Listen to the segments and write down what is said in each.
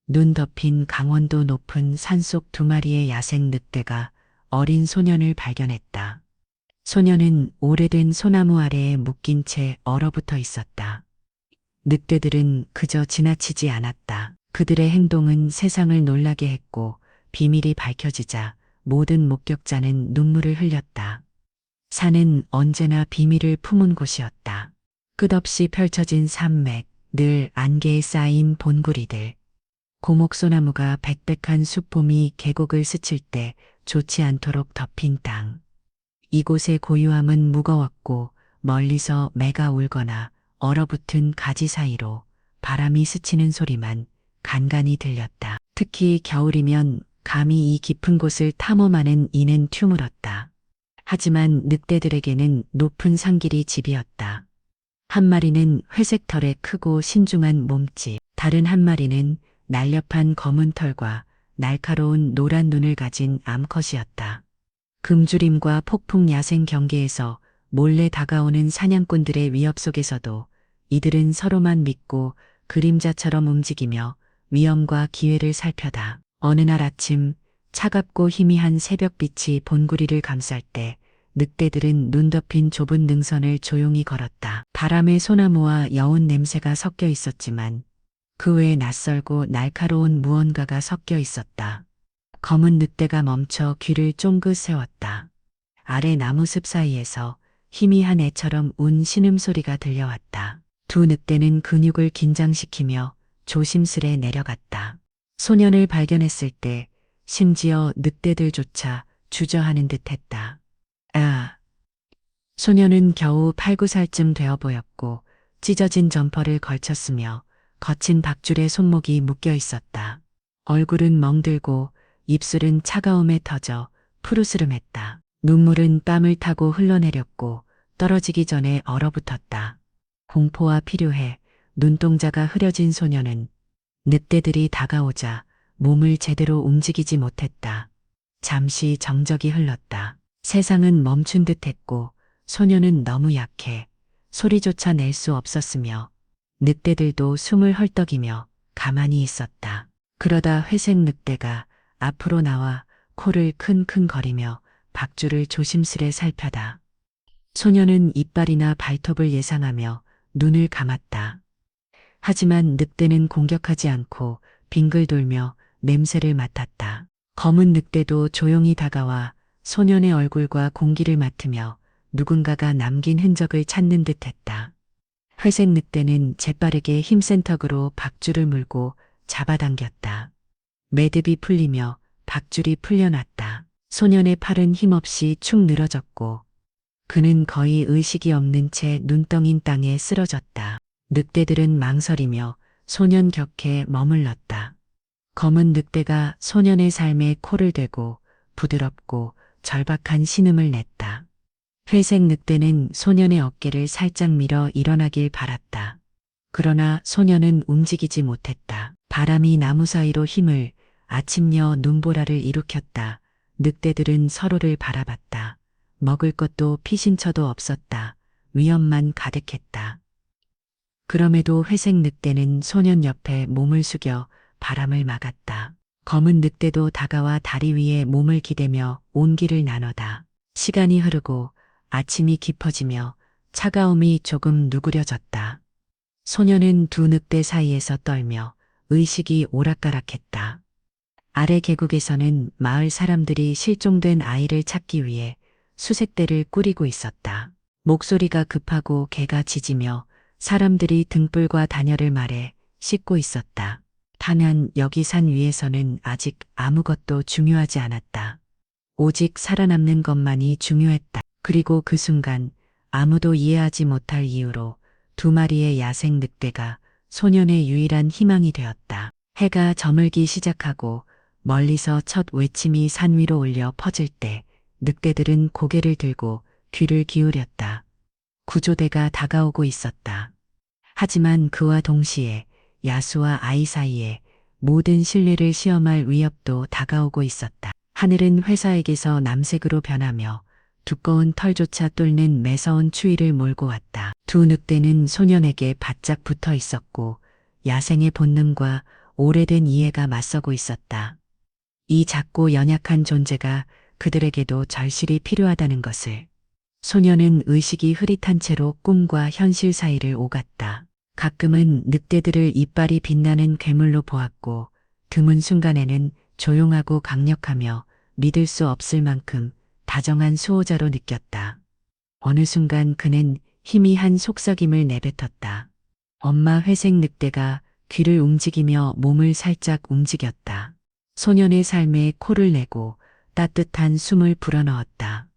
눈 덮인 강원도 높은 산속 두 마리의 야생 늑대가 어린 소년을 발견했다. 소년은 오래된 소나무 아래에 묶인 채 얼어붙어 있었다. 늑대들은 그저 지나치지 않았다. 그들의 행동은 세상을 놀라게 했고 비밀이 밝혀지자 모든 목격자는 눈물을 흘렸다. 산은 언제나 비밀을 품은 곳이었다. 끝없이 펼쳐진 산맥, 늘 안개에 쌓인 본구리들. 고목소나무가 백백한 숲봄이 계곡을 스칠 때 좋지 않도록 덮인 땅. 이곳의 고요함은 무거웠고 멀리서 매가 울거나 얼어붙은 가지 사이로 바람이 스치는 소리만 간간이 들렸다. 특히 겨울이면 감히 이 깊은 곳을 탐험하는 이는 튜물었다. 하지만 늑대들에게는 높은 산길이 집이었다. 한 마리는 회색 털에 크고 신중한 몸집, 다른 한 마리는 날렵한 검은 털과 날카로운 노란 눈을 가진 암컷이었다. 금주림과 폭풍 야생 경계에서 몰래 다가오는 사냥꾼들의 위협 속에서도 이들은 서로만 믿고 그림자처럼 움직이며 위험과 기회를 살펴다. 어느 날 아침 차갑고 희미한 새벽빛이 본구리를 감쌀 때 늑대들은 눈 덮인 좁은 능선을 조용히 걸었다. 바람에 소나무와 여운 냄새가 섞여 있었지만 그 외에 낯설고 날카로운 무언가가 섞여 있었다. 검은 늑대가 멈춰 귀를 쫑긋 세웠다. 아래 나무숲 사이에서 희미한 애처럼 운 신음소리가 들려왔다. 두 늑대는 근육을 긴장시키며 조심스레 내려갔다. 소년을 발견했을 때 심지어 늑대들조차 주저하는 듯했다. 아! 소년은 겨우 8~9살쯤 되어 보였고 찢어진 점퍼를 걸쳤으며 거친 박줄에 손목이 묶여 있었다. 얼굴은 멍들고 입술은 차가움에 터져 푸르스름했다. 눈물은 땀을 타고 흘러내렸고 떨어지기 전에 얼어붙었다. 공포와 필요해 눈동자가 흐려진 소년은 늑대들이 다가오자 몸을 제대로 움직이지 못했다. 잠시 정적이 흘렀다. 세상은 멈춘 듯했고 소년은 너무 약해 소리조차 낼 수 없었으며 늑대들도 숨을 헐떡이며 가만히 있었다. 그러다 회색 늑대가 앞으로 나와 코를 킁킁거리며 박줄을 조심스레 살펴다. 소년은 이빨이나 발톱을 예상하며 눈을 감았다. 하지만 늑대는 공격하지 않고 빙글 돌며 냄새를 맡았다. 검은 늑대도 조용히 다가와 소년의 얼굴과 공기를 맡으며 누군가가 남긴 흔적을 찾는 듯했다. 회색 늑대는 재빠르게 힘센 턱으로 박줄을 물고 잡아당겼다. 매듭이 풀리며 박줄이 풀려났다. 소년의 팔은 힘없이 축 늘어졌고 그는 거의 의식이 없는 채 눈덩인 땅에 쓰러졌다. 늑대들은 망설이며 소년 곁에 머물렀다. 검은 늑대가 소년의 삶에 코를 대고 부드럽고 절박한 신음을 냈다. 회색 늑대는 소년의 어깨를 살짝 밀어 일어나길 바랐다. 그러나 소년은 움직이지 못했다. 바람이 나무 사이로 힘을 아침여 눈보라를 일으켰다. 늑대들은 서로를 바라봤다. 먹을 것도 피신처도 없었다. 위험만 가득했다. 그럼에도 회색 늑대는 소년 옆에 몸을 숙여 바람을 막았다. 검은 늑대도 다가와 다리 위에 몸을 기대며 온기를 나눠다. 시간이 흐르고 아침이 깊어지며 차가움이 조금 누그려졌다. 소년은 두 늑대 사이에서 떨며 의식이 오락가락했다. 아래 계곡에서는 마을 사람들이 실종된 아이를 찾기 위해 수색대를 꾸리고 있었다. 목소리가 급하고 개가 짖으며 사람들이 등불과 단열을 말해 씻고 있었다. 단연 여기 산 위에서는 아직 아무것도 중요하지 않았다. 오직 살아남는 것만이 중요했다. 그리고 그 순간 아무도 이해하지 못할 이유로 두 마리의 야생 늑대가 소년의 유일한 희망이 되었다. 해가 저물기 시작하고 멀리서 첫 외침이 산 위로 울려 퍼질 때 늑대들은 고개를 들고 귀를 기울였다. 구조대가 다가오고 있었다. 하지만 그와 동시에 야수와 아이 사이에 모든 신뢰를 시험할 위협도 다가오고 있었다. 하늘은 회사에게서 남색으로 변하며 두꺼운 털조차 뚫는 매서운 추위를 몰고 왔다. 두 늑대는 소년에게 바짝 붙어 있었고 야생의 본능과 오래된 이해가 맞서고 있었다. 이 작고 연약한 존재가 그들에게도 절실히 필요하다는 것을. 소녀는 의식이 흐릿한 채로 꿈과 현실 사이를 오갔다. 가끔은 늑대들을 이빨이 빛나는 괴물로 보았고 드문 순간에는 조용하고 강력하며 믿을 수 없을 만큼 다정한 수호자로 느꼈다. 어느 순간 그는 희미한 속삭임을 내뱉었다. 엄마 회색 늑대가 귀를 움직이며 몸을 살짝 움직였다. 소년의 삶에 코를 내고 따뜻한 숨을 불어넣었다.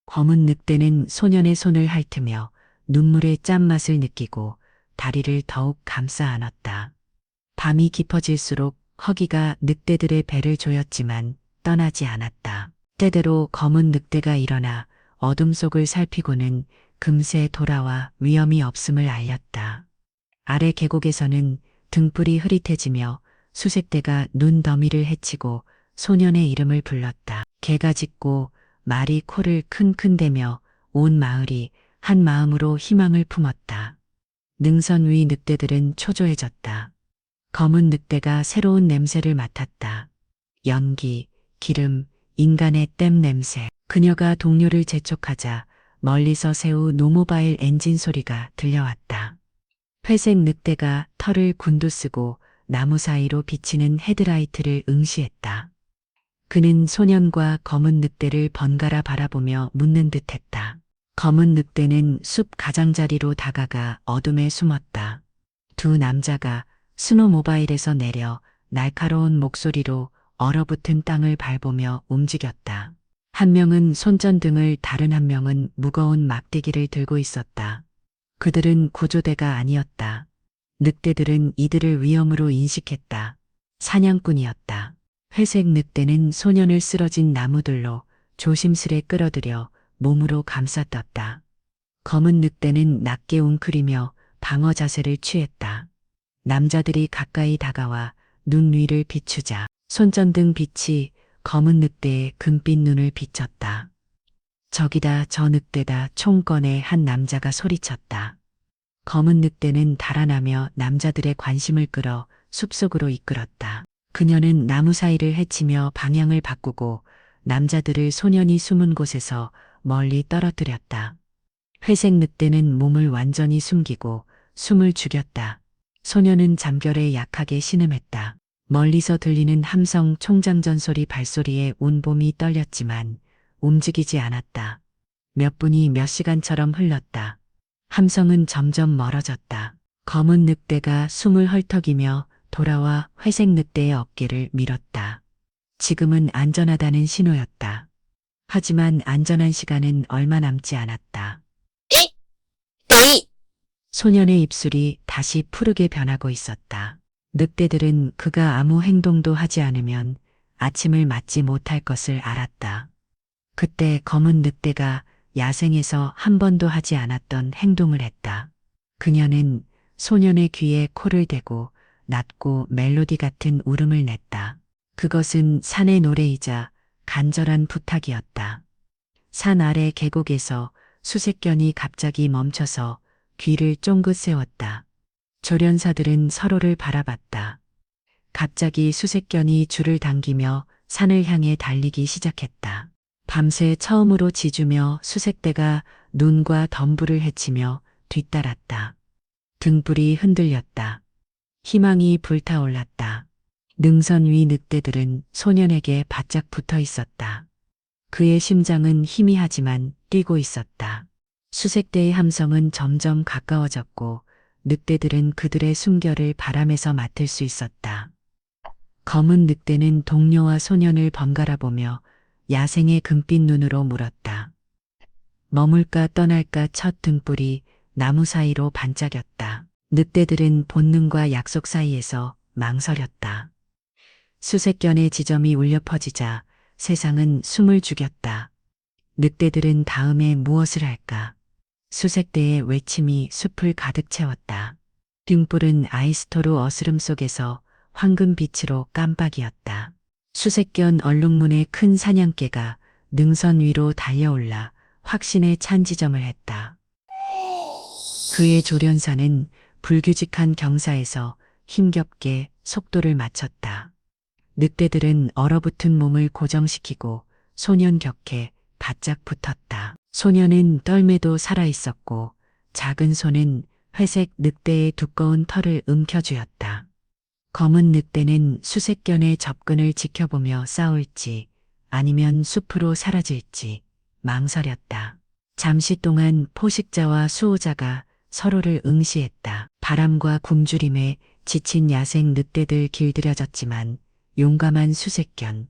검은 늑대는 소년의 손을 핥으며 눈물의 짠맛을 느끼고 다리를 더욱 감싸 안았다. 밤이 깊어질수록 허기가 늑대들의 배를 조였지만 떠나지 않았다. 때대로 검은 늑대가 일어나 어둠 속을 살피고는 금세 돌아와 위험이 없음을 알렸다. 아래 계곡에서는 등불이 흐릿해지며 수색대가 눈 더미를 헤치고 소년의 이름을 불렀다. 개가 짖고 말이 코를 킁킁대며 온 마을이 한 마음으로 희망을 품었다. 능선 위 늑대들은 초조해졌다. 검은 늑대가 새로운 냄새를 맡았다. 연기, 기름, 인간의 땀 냄새. 그녀가 동료를 재촉하자 멀리서 새우 노모바일 엔진 소리가 들려왔다. 회색 늑대가 털을 곤두쓰고 나무 사이로 비치는 헤드라이트를 응시했다. 그는 소년과 검은 늑대를 번갈아 바라보며 묻는 듯했다. 검은 늑대는 숲 가장자리로 다가가 어둠에 숨었다. 두 남자가 스노모바일에서 내려 날카로운 목소리로 얼어붙은 땅을 밟으며 움직였다. 한 명은 손전등을, 다른 한 명은 무거운 막대기를 들고 있었다. 그들은 구조대가 아니었다. 늑대들은 이들을 위험으로 인식했다. 사냥꾼이었다. 회색 늑대는 소년을 쓰러진 나무들로 조심스레 끌어들여 몸으로 감싸떴다. 검은 늑대는 낮게 웅크리며 방어 자세를 취했다. 남자들이 가까이 다가와 눈 위를 비추자 손전등 빛이 검은 늑대의 금빛 눈을 비쳤다. 저기다, 저 늑대다. 총 꺼내 한 남자가 소리쳤다. 검은 늑대는 달아나며 남자들의 관심을 끌어 숲속으로 이끌었다. 그녀는 나무 사이를 헤치며 방향을 바꾸고 남자들을 소년이 숨은 곳에서 멀리 떨어뜨렸다. 회색 늑대는 몸을 완전히 숨기고 숨을 죽였다. 소년은 잠결에 약하게 신음했다. 멀리서 들리는 함성 총장전 소리 발소리에 온몸이 떨렸지만 움직이지 않았다. 몇 분이 몇 시간처럼 흘렀다. 함성은 점점 멀어졌다. 검은 늑대가 숨을 헐떡이며 돌아와 회색 늑대의 어깨를 밀었다. 지금은 안전하다는 신호였다. 하지만 안전한 시간은 얼마 남지 않았다. 소년의 입술이 다시 푸르게 변하고 있었다. 늑대들은 그가 아무 행동도 하지 않으면 아침을 맞지 못할 것을 알았다. 그때 검은 늑대가 야생에서 한 번도 하지 않았던 행동을 했다. 그녀는 소년의 귀에 코를 대고 낮고 멜로디 같은 울음을 냈다. 그것은 산의 노래이자 간절한 부탁이었다. 산 아래 계곡에서 수색견이 갑자기 멈춰서 귀를 쫑긋 세웠다. 조련사들은 서로를 바라봤다. 갑자기 수색견이 줄을 당기며 산을 향해 달리기 시작했다. 밤새 처음으로 짖으며 수색대가 눈과 덤불을 헤치며 뒤따랐다. 등불이 흔들렸다. 희망이 불타올랐다. 능선 위 늑대들은 소년에게 바짝 붙어 있었다. 그의 심장은 희미하지만 뛰고 있었다. 수색대의 함성은 점점 가까워졌고 늑대들은 그들의 숨결을 바람에서 맡을 수 있었다. 검은 늑대는 동료와 소년을 번갈아 보며 야생의 금빛 눈으로 물었다. 머물까 떠날까. 첫 등불이 나무 사이로 반짝였다. 늑대들은 본능과 약속 사이에서 망설였다. 수색견의 지점이 울려 퍼지자 세상은 숨을 죽였다. 늑대들은 다음에 무엇을 할까? 수색대의 외침이 숲을 가득 채웠다. 등불은 아이스토르 어스름 속에서 황금빛으로 깜빡이었다. 수색견 얼룩무늬의 큰 사냥개가 능선 위로 달려올라 확신에 찬 지점을 했다. 그의 조련사는 불규칙한 경사에서 힘겹게 속도를 맞췄다. 늑대들은 얼어붙은 몸을 고정시키고 소년 격에 바짝 붙었다. 소년은 떨매도 살아있었고 작은 손은 회색 늑대의 두꺼운 털을 움켜쥐었다. 검은 늑대는 수색견의 접근을 지켜보며 싸울지 아니면 숲으로 사라질지 망설였다. 잠시 동안 포식자와 수호자가 서로를 응시했다. 바람과 굶주림에 지친 야생 늑대들 길들여졌지만 용감한 수색견,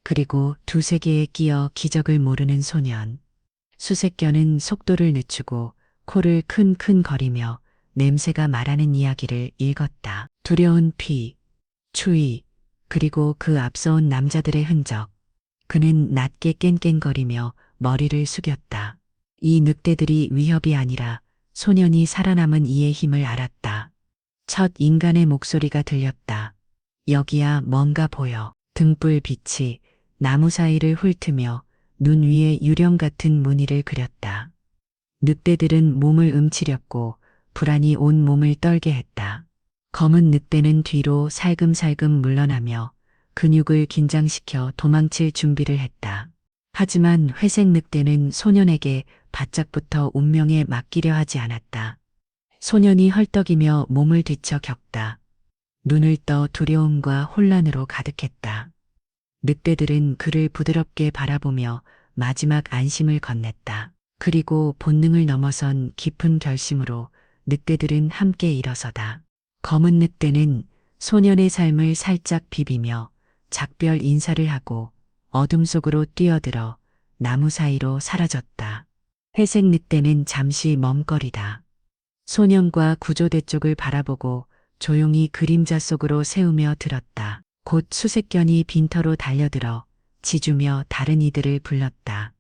그리고 두세 개에 끼어 기적을 모르는 소년. 수색견은 속도를 늦추고 코를 킁킁 거리며 냄새가 말하는 이야기를 읽었다. 두려운 피, 추위, 그리고 그 앞서온 남자들의 흔적. 그는 낮게 깽깽거리며 머리를 숙였다. 이 늑대들이 위협이 아니라 소년이 살아남은 이의 힘을 알았다. 첫 인간의 목소리가 들렸다. 여기야 뭔가 보여. 등불 빛이 나무 사이를 훑으며 눈 위에 유령 같은 무늬를 그렸다. 늑대들은 몸을 움츠렸고 불안이 온 몸을 떨게 했다. 검은 늑대는 뒤로 살금살금 물러나며 근육을 긴장시켜 도망칠 준비를 했다. 하지만 회색 늑대는 소년에게 바짝부터 운명에 맡기려 하지 않았다. 소년이 헐떡이며 몸을 뒤쳐 겪다. 눈을 떠 두려움과 혼란으로 가득했다. 늑대들은 그를 부드럽게 바라보며 마지막 안심을 건넸다. 그리고 본능을 넘어선 깊은 결심으로 늑대들은 함께 일어서다. 검은 늑대는 소년의 삶을 살짝 비비며 작별 인사를 하고 어둠 속으로 뛰어들어 나무 사이로 사라졌다. 회색 늑대는 잠시 멈거리다. 소년과 구조대 쪽을 바라보고 조용히 그림자 속으로 세우며 들었다. 곧 수색견이 빈터로 달려들어 짖으며 다른 이들을 불렀다.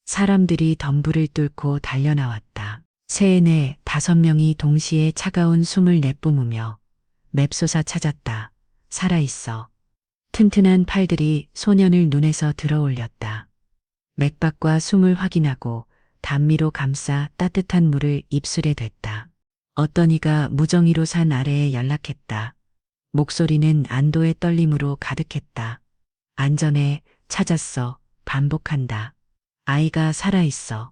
사람들이 덤불을 뚫고 달려나왔다. 3, 4, 5명이 동시에 차가운 숨을 내뿜으며 맵소사 찾았다. 살아있어. 튼튼한 팔들이 소년을 눈에서 들어올렸다. 맥박과 숨을 확인하고 단미로 감싸 따뜻한 물을 입술에 댔다. 어떤 이가 무정의로 산 아래에 연락했다. 목소리는 안도의 떨림으로 가득했다. 안전해, 찾았어, 반복한다. 아이가 살아있어.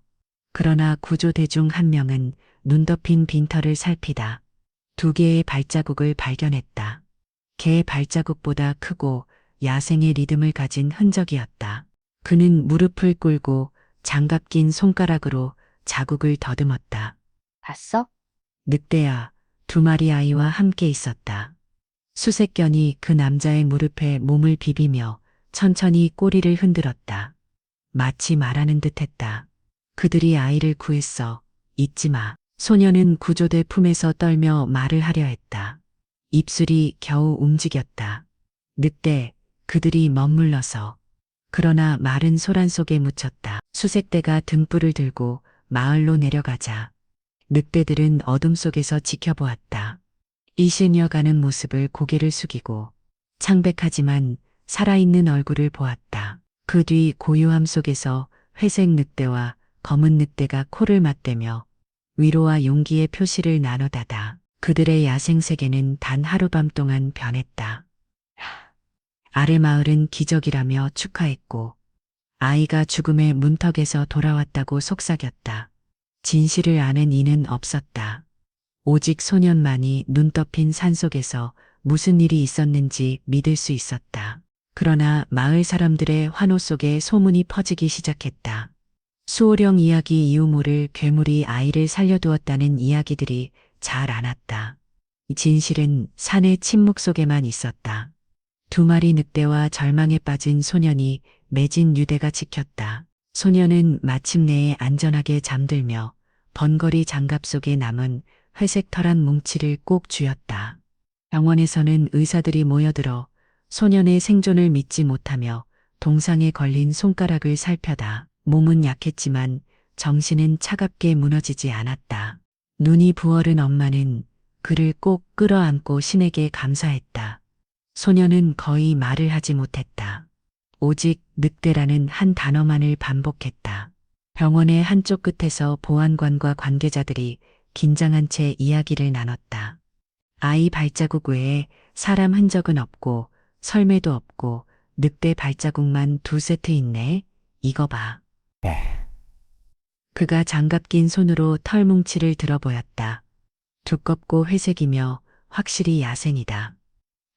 그러나 구조대 중 한 명은 눈 덮인 빈터를 살피다 2개의 발자국을 발견했다. 개의 발자국보다 크고 야생의 리듬을 가진 흔적이었다. 그는 무릎을 꿇고 장갑 낀 손가락으로 자국을 더듬었다. 봤어? 늑대야, 2마리 아이와 함께 있었다. 수색견이 그 남자의 무릎에 몸을 비비며 천천히 꼬리를 흔들었다. 마치 말하는 듯 했다. 그들이 아이를 구했어. 잊지 마. 소녀는 구조대 품에서 떨며 말을 하려 했다. 입술이 겨우 움직였다. 늑대, 그들이 머물러서. 그러나 말은 소란 속에 묻혔다. 수색대가 등불을 들고 마을로 내려가자 늑대들은 어둠 속에서 지켜보았다. 이시녀가는 모습을 고개를 숙이고 창백하지만 살아있는 얼굴을 보았다. 그 뒤 고요함 속에서 회색 늑대와 검은 늑대가 코를 맞대며 위로와 용기의 표시를 나누다다. 그들의 야생 세계는 단 하룻밤 동안 변했다. 아래 마을은 기적이라며 축하했고 아이가 죽음의 문턱에서 돌아왔다고 속삭였다. 진실을 아는 이는 없었다. 오직 소년만이 눈 덮인 산속에서 무슨 일이 있었는지 믿을 수 있었다. 그러나 마을 사람들의 환호 속에 소문이 퍼지기 시작했다. 수호령 이야기 이후 모를 괴물이 아이를 살려두었다는 이야기들이 잘 안 왔다. 이 진실은 산의 침묵 속에만 있었다. 2마리 늑대와 절망에 빠진 소년이 매진 유대가 지켰다. 소년은 마침내 안전하게 잠들며 번거리 장갑 속에 남은 회색 털한 뭉치를 꼭 쥐었다. 병원에서는 의사들이 모여들어 소년의 생존을 믿지 못하며 동상에 걸린 손가락을 살펴다 몸은 약했지만 정신은 차갑게 무너지지 않았다. 눈이 부어른 엄마는 그를 꼭 끌어안고 신에게 감사했다. 소년은 거의 말을 하지 못했다. 오직 늑대라는 한 단어만을 반복했다. 병원의 한쪽 끝에서 보안관과 관계자들이 긴장한 채 이야기를 나눴다. 아이 발자국 외에 사람 흔적은 없고 설매도 없고 늑대 발자국만 2세트 있네. 이거 봐. 그가 장갑 낀 손으로 털뭉치를 들어 보였다. 두껍고 회색이며 확실히 야생이다.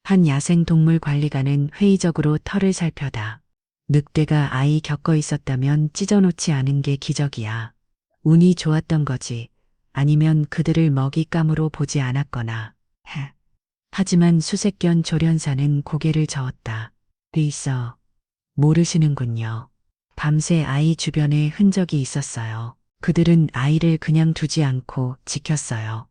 한 야생동물관리관은 회의적으로 털을 살펴다. 늑대가 아이 겪어 있었다면 찢어놓지 않은 게 기적이야. 운이 좋았던 거지. 아니면 그들을 먹잇감으로 보지 않았거나. 하지만 수색견 조련사는 고개를 저었다. 있어. 모르시는군요. 밤새 아이 주변에 흔적이 있었어요. 그들은 아이를 그냥 두지 않고 지켰어요.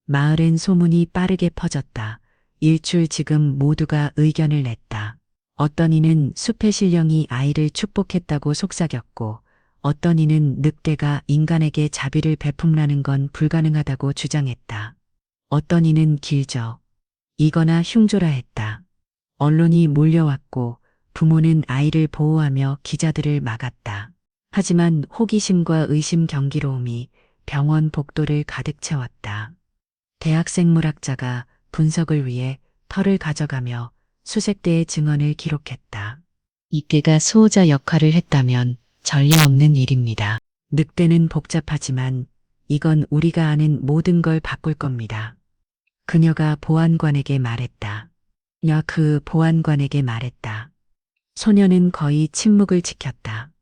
마을엔 소문이 빠르게 퍼졌다. 일출 지금 모두가 의견을 냈다. 어떤 이는 숲의 신령이 아이를 축복했다고 속삭였고, 어떤 이는 늑대가 인간에게 자비를 베품라는 건 불가능하다고 주장했다. 어떤 이는 길져 이거나 흉조라 했다. 언론이 몰려왔고 부모는 아이를 보호하며 기자들을 막았다. 하지만 호기심과 의심 경기로움이 병원 복도를 가득 채웠다. 대학생물학자가 분석을 위해 털을 가져가며 수색대의 증언을 기록했다. 이때가 수호자 역할을 했다면 전례 없는 일입니다. 늑대는 복잡하지만 이건 우리가 아는 모든 걸 바꿀 겁니다. 그녀가 보안관에게 말했다. 그 보안관에게 말했다. 소녀는 거의 침묵을 지켰다.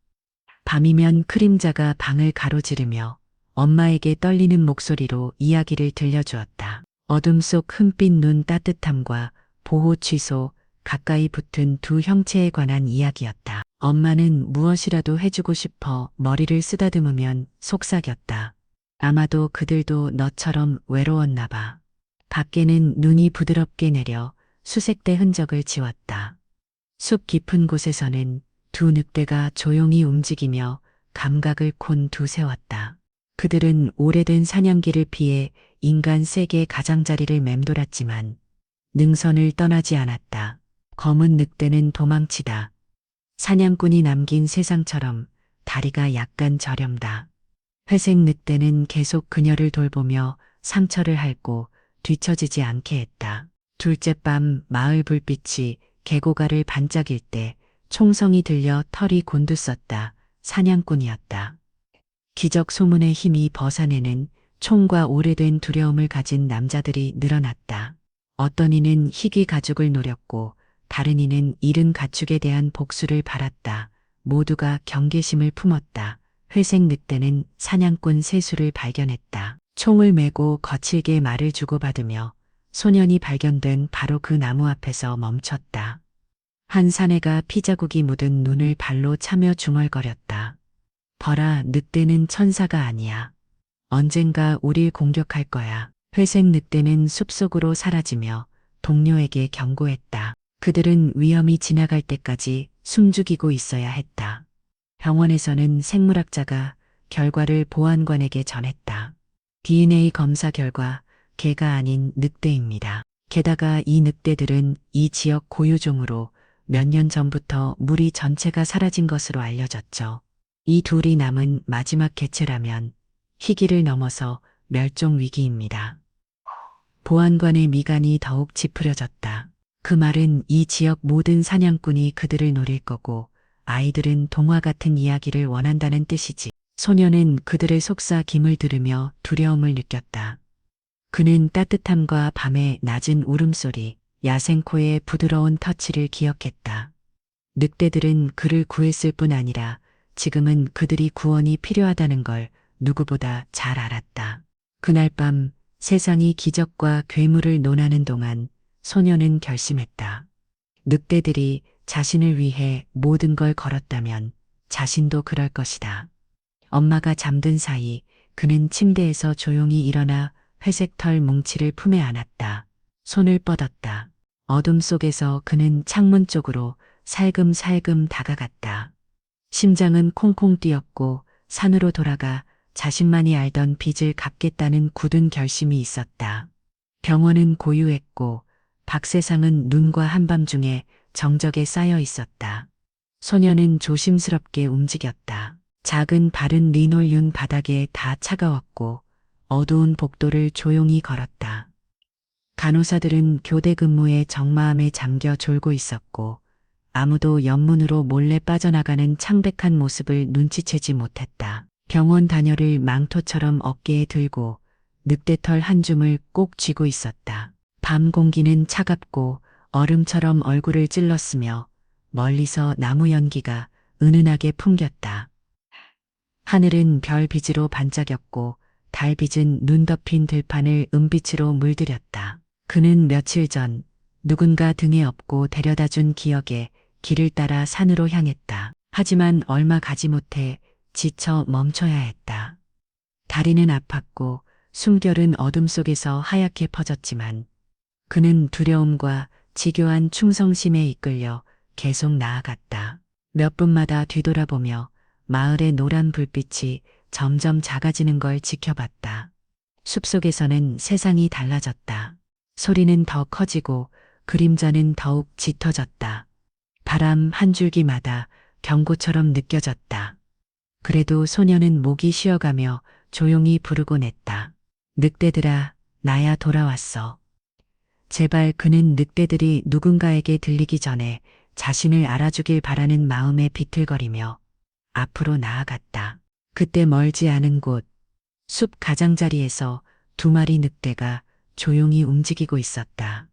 밤이면 그림자가 방을 가로지르며 엄마에게 떨리는 목소리로 이야기를 들려주었다. 어둠 속 흠빛 눈 따뜻함과 보호 취소, 가까이 붙은 두 형체에 관한 이야기였다. 엄마는 무엇이라도 해주고 싶어 머리를 쓰다듬으면 속삭였다. 아마도 그들도 너처럼 외로웠나 봐. 밖에는 눈이 부드럽게 내려 수색대 흔적을 지웠다. 숲 깊은 곳에서는 두 늑대가 조용히 움직이며 감각을 곤두세웠다. 그들은 오래된 사냥기를 피해 인간 세계 가장자리를 맴돌았지만 능선을 떠나지 않았다. 검은 늑대는 도망치다. 사냥꾼이 남긴 세상처럼 다리가 약간 저렴다. 회색 늑대는 계속 그녀를 돌보며 상처를 핥고 뒤처지지 않게 했다. 둘째 밤 마을 불빛이 계곡알을 반짝일 때 총성이 들려 털이 곤두섰다. 사냥꾼이었다. 기적 소문의 힘이 벗어내는 총과 오래된 두려움을 가진 남자들이 늘어났다. 어떤 이는 희귀 가죽을 노렸고 다른 이는 잃은 가축에 대한 복수를 바랐다. 모두가 경계심을 품었다. 회색 늑대는 사냥꾼 세수를 발견했다. 총을 메고 거칠게 말을 주고받으며 소년이 발견된 바로 그 나무 앞에서 멈췄다. 한 사내가 피자국이 묻은 눈을 발로 차며 중얼거렸다. 버라, 늑대는 천사가 아니야. 언젠가 우릴 공격할 거야. 회색 늑대는 숲속으로 사라지며 동료에게 경고했다. 그들은 위험이 지나갈 때까지 숨죽이고 있어야 했다. 병원에서는 생물학자가 결과를 보안관에게 전했다. DNA 검사 결과 개가 아닌 늑대입니다. 게다가 이 늑대들은 이 지역 고유종으로 몇 년 전부터 무리 전체가 사라진 것으로 알려졌죠. 이 둘이 남은 마지막 개체라면 희귀를 넘어서 멸종 위기입니다. 보안관의 미간이 더욱 찌푸려졌다. 그 말은 이 지역 모든 사냥꾼이 그들을 노릴 거고 아이들은 동화 같은 이야기를 원한다는 뜻이지. 소녀는 그들의 속삭임을 들으며 두려움을 느꼈다. 그는 따뜻함과 밤의 낮은 울음소리, 야생코의 부드러운 터치를 기억했다. 늑대들은 그를 구했을 뿐 아니라 지금은 그들이 구원이 필요하다는 걸 누구보다 잘 알았다. 그날 밤 세상이 기적과 괴물을 논하는 동안 소녀는 결심했다. 늑대들이 자신을 위해 모든 걸 걸었다면 자신도 그럴 것이다. 엄마가 잠든 사이 그는 침대에서 조용히 일어나 회색 털 뭉치를 품에 안았다. 손을 뻗었다. 어둠 속에서 그는 창문 쪽으로 살금살금 다가갔다. 심장은 콩콩 뛰었고 산으로 돌아가 자신만이 알던 빚을 갚겠다는 굳은 결심이 있었다. 병원은 고요했고 박세상은 눈과 한밤중에 정적에 쌓여 있었다. 소녀는 조심스럽게 움직였다. 작은 바른 리놀륨 바닥에 다 차가웠고 어두운 복도를 조용히 걸었다. 간호사들은 교대 근무에 적마음에 잠겨 졸고 있었고 아무도 옆문으로 몰래 빠져나가는 창백한 모습을 눈치채지 못했다. 병원 다녀를 망토처럼 어깨에 들고 늑대털 한 줌을 꼭 쥐고 있었다. 밤 공기는 차갑고 얼음처럼 얼굴을 찔렀으며 멀리서 나무 연기가 은은하게 풍겼다. 하늘은 별빛으로 반짝였고 달빛은 눈 덮인 들판을 은빛으로 물들였다. 그는 며칠 전 누군가 등에 업고 데려다준 기억에 길을 따라 산으로 향했다. 하지만 얼마 가지 못해 지쳐 멈춰야 했다. 다리는 아팠고 숨결은 어둠 속에서 하얗게 퍼졌지만 그는 두려움과 지교한 충성심에 이끌려 계속 나아갔다. 몇 분마다 뒤돌아보며 마을의 노란 불빛이 점점 작아지는 걸 지켜봤다. 숲속에서는 세상이 달라졌다. 소리는 더 커지고 그림자는 더욱 짙어졌다. 바람 한 줄기마다 경고처럼 느껴졌다. 그래도 소녀는 목이 쉬어가며 조용히 부르곤 했다. 늑대들아, 나야 돌아왔어. 제발. 그는 늑대들이 누군가에게 들리기 전에 자신을 알아주길 바라는 마음에 비틀거리며 앞으로 나아갔다. 그때 멀지 않은 곳, 숲 가장자리에서 두 마리 늑대가 조용히 움직이고 있었다.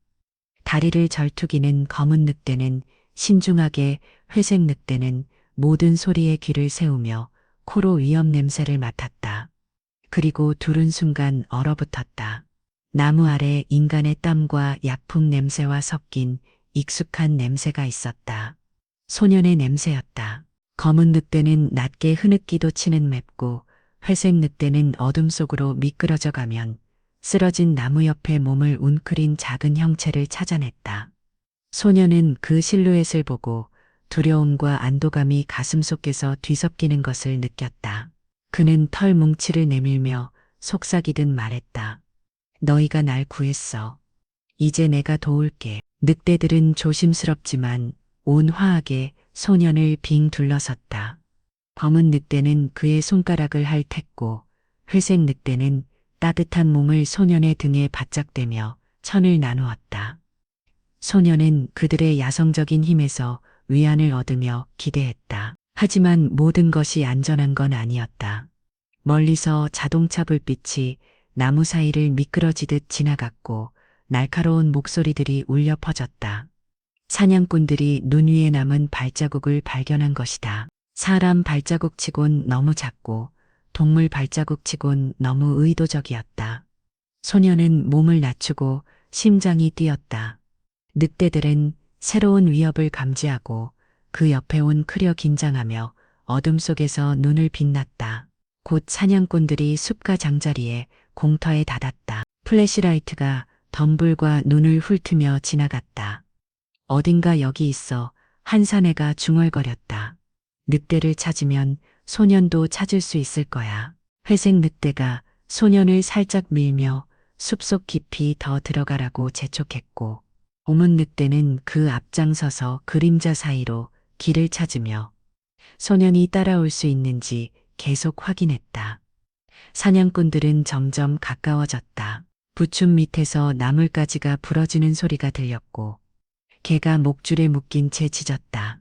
다리를 절투기는 검은 늑대는 신중하게, 회색 늑대는 모든 소리에 귀를 세우며 코로 위험 냄새를 맡았다. 그리고 둘은 순간 얼어붙었다. 나무 아래 인간의 땀과 약품 냄새와 섞인 익숙한 냄새가 있었다. 소년의 냄새였다. 검은 늑대는 낮게 흐느끼도 치는 맵고 회색 늑대는 어둠 속으로 미끄러져 가면 쓰러진 나무 옆에 몸을 웅크린 작은 형체를 찾아냈다. 소녀는 그 실루엣을 보고 두려움과 안도감이 가슴속에서 뒤섞이는 것을 느꼈다. 그는 털 뭉치를 내밀며 속삭이듯 말했다. 너희가 날 구했어. 이제 내가 도울게. 늑대들은 조심스럽지만 온화하게 소년을 빙 둘러섰다. 검은 늑대는 그의 손가락을 핥았고 회색 늑대는 따뜻한 몸을 소년의 등에 바짝대며 천을 나누었다. 소년은 그들의 야성적인 힘에서 위안을 얻으며 기대했다. 하지만 모든 것이 안전한 건 아니었다. 멀리서 자동차 불빛이 나무 사이를 미끄러지듯 지나갔고 날카로운 목소리들이 울려 퍼졌다. 사냥꾼들이 눈 위에 남은 발자국을 발견한 것이다. 사람 발자국치곤 너무 작고 동물 발자국치곤 너무 의도적이었다. 소녀는 몸을 낮추고 심장이 뛰었다. 늑대들은 새로운 위협을 감지하고 그 옆에 온 크려 긴장하며 어둠 속에서 눈을 빛났다. 곧 사냥꾼들이 숲가 장자리에 공터에 닿았다. 플래시라이트가 덤불과 눈을 훑으며 지나갔다. 어딘가 여기 있어. 한 사내가 중얼거렸다. 늑대를 찾으면 소년도 찾을 수 있을 거야. 회색 늑대가 소년을 살짝 밀며 숲속 깊이 더 들어가라고 재촉했고 검은 늑대는 그 앞장서서 그림자 사이로 길을 찾으며 소년이 따라올 수 있는지 계속 확인했다. 사냥꾼들은 점점 가까워졌다. 부춤 밑에서 나물가지가 부러지는 소리가 들렸고 개가 목줄에 묶인 채 짖었다.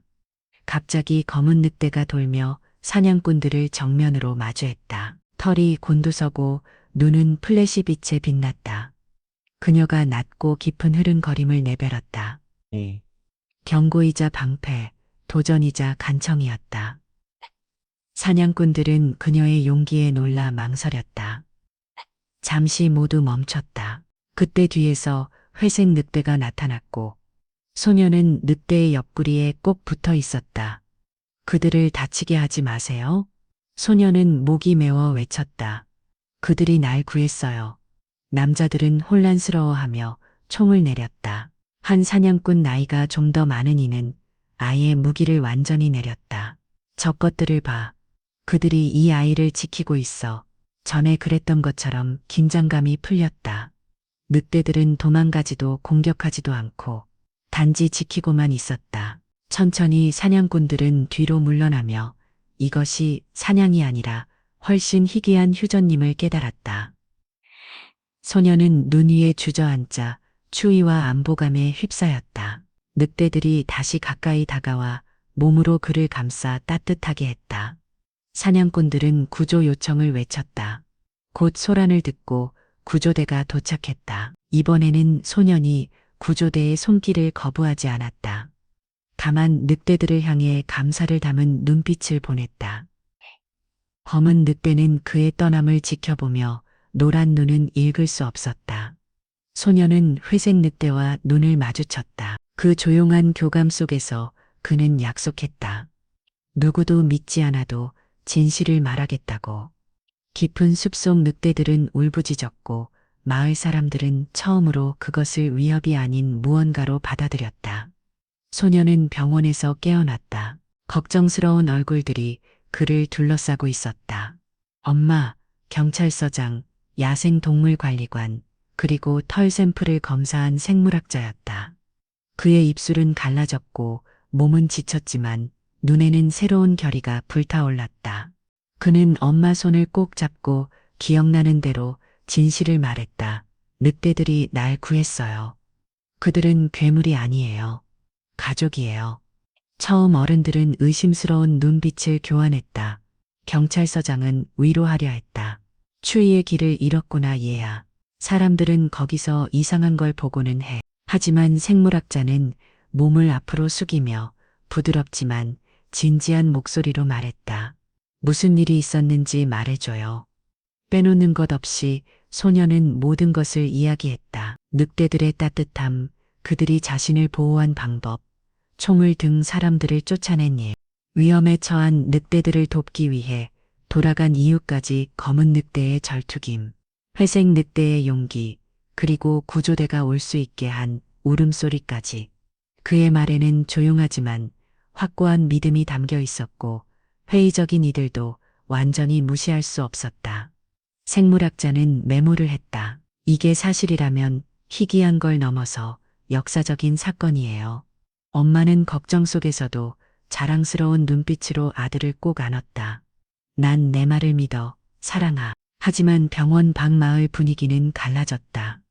갑자기 검은 늑대가 돌며 사냥꾼들을 정면으로 마주했다. 털이 곤두서고 눈은 플래시 빛에 빛났다. 그녀가 낮고 깊은 흐른거림을 내뱉었다. 경고이자 방패, 도전이자 간청이었다. 사냥꾼들은 그녀의 용기에 놀라 망설였다. 잠시 모두 멈췄다. 그때 뒤에서 회색 늑대가 나타났고 소녀는 늑대의 옆구리에 꼭 붙어 있었다. 그들을 다치게 하지 마세요. 소녀는 목이 메워 외쳤다. 그들이 날 구했어요. 남자들은 혼란스러워하며 총을 내렸다. 한 사냥꾼 나이가 좀 더 많은 이는 아예 무기를 완전히 내렸다. 저것들을 봐. 그들이 이 아이를 지키고 있어. 전에 그랬던 것처럼 긴장감이 풀렸다. 늑대들은 도망가지도 공격하지도 않고 단지 지키고만 있었다. 천천히 사냥꾼들은 뒤로 물러나며 이것이 사냥이 아니라 훨씬 희귀한 휴전임을 깨달았다. 소녀는 눈 위에 주저앉자 추위와 안보감에 휩싸였다. 늑대들이 다시 가까이 다가와 몸으로 그를 감싸 따뜻하게 했다. 사냥꾼들은 구조 요청을 외쳤다. 곧 소란을 듣고 구조대가 도착했다. 이번에는 소년이 구조대의 손길을 거부하지 않았다. 다만 늑대들을 향해 감사를 담은 눈빛을 보냈다. 검은 늑대는 그의 떠남을 지켜보며 노란 눈은 읽을 수 없었다. 소년은 회색 늑대와 눈을 마주쳤다. 그 조용한 교감 속에서 그는 약속했다. 누구도 믿지 않아도 진실을 말하겠다고. 깊은 숲속 늑대들은 울부짖었고 마을 사람들은 처음으로 그것을 위협이 아닌 무언가로 받아들였다. 소년은 병원에서 깨어났다. 걱정스러운 얼굴들이 그를 둘러싸고 있었다. 엄마, 경찰서장, 야생동물관리관, 그리고 털 샘플을 검사한 생물학자였다. 그의 입술은 갈라졌고 몸은 지쳤지만 눈에는 새로운 결의가 불타올랐다. 그는 엄마 손을 꼭 잡고 기억나는 대로 진실을 말했다. 늑대들이 날 구했어요. 그들은 괴물이 아니에요. 가족이에요. 처음 어른들은 의심스러운 눈빛을 교환했다. 경찰서장은 위로하려 했다. 추위의 길을 잃었구나 얘야. 사람들은 거기서 이상한 걸 보고는 해. 하지만 생물학자는 몸을 앞으로 숙이며 부드럽지만 진지한 목소리로 말했다. 무슨 일이 있었는지 말해줘요. 빼놓는 것 없이 소녀는 모든 것을 이야기했다. 늑대들의 따뜻함, 그들이 자신을 보호한 방법, 총을 든 사람들을 쫓아낸 일, 위험에 처한 늑대들을 돕기 위해 돌아간 이유까지 검은 늑대의 절투김, 회색 늑대의 용기, 그리고 구조대가 올 수 있게 한 울음소리까지. 그의 말에는 조용하지만 확고한 믿음이 담겨 있었고 회의적인 이들도 완전히 무시할 수 없었다. 생물학자는 메모를 했다. 이게 사실이라면 희귀한 걸 넘어서 역사적인 사건이에요. 엄마는 걱정 속에서도 자랑스러운 눈빛으로 아들을 꼭 안았다. 난 내 말을 믿어, 사랑아. 하지만 병원 밖 마을 분위기는 갈라졌다.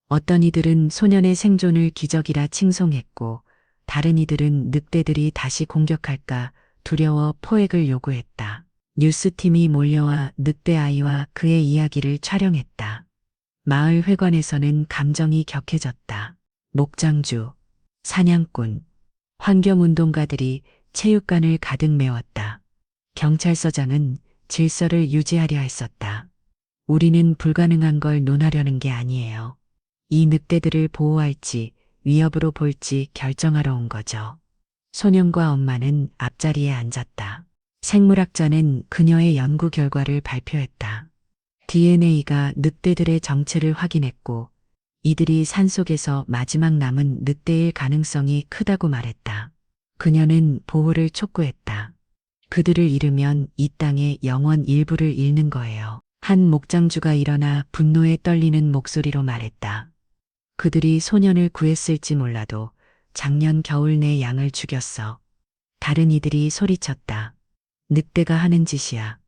어떤 이들은 소년의 생존을 기적이라 칭송했고 다른 이들은 늑대들이 다시 공격할까 두려워 포획을 요구했다. 뉴스팀이 몰려와 늑대 아이와 그의 이야기를 촬영했다. 마을 회관에서는 감정이 격해졌다. 목장주, 사냥꾼, 환경운동가들이 체육관을 가득 메웠다. 경찰서장은 질서를 유지하려 했었다. 우리는 불가능한 걸 논하려는 게 아니에요. 이 늑대들을 보호할지 위협으로 볼지 결정하러 온 거죠. 소년과 엄마는 앞자리에 앉았다. 생물학자는 그녀의 연구 결과를 발표했다. DNA가 늑대들의 정체를 확인했고 이들이 산속에서 마지막 남은 늑대일 가능성이 크다고 말했다. 그녀는 보호를 촉구했다. 그들을 잃으면 이 땅의 영원 일부를 잃는 거예요. 한 목장주가 일어나 분노에 떨리는 목소리로 말했다. 그들이 소년을 구했을지 몰라도 작년 겨울 내 양을 죽였어. 다른 이들이 소리쳤다. 늑대가 하는 짓이야.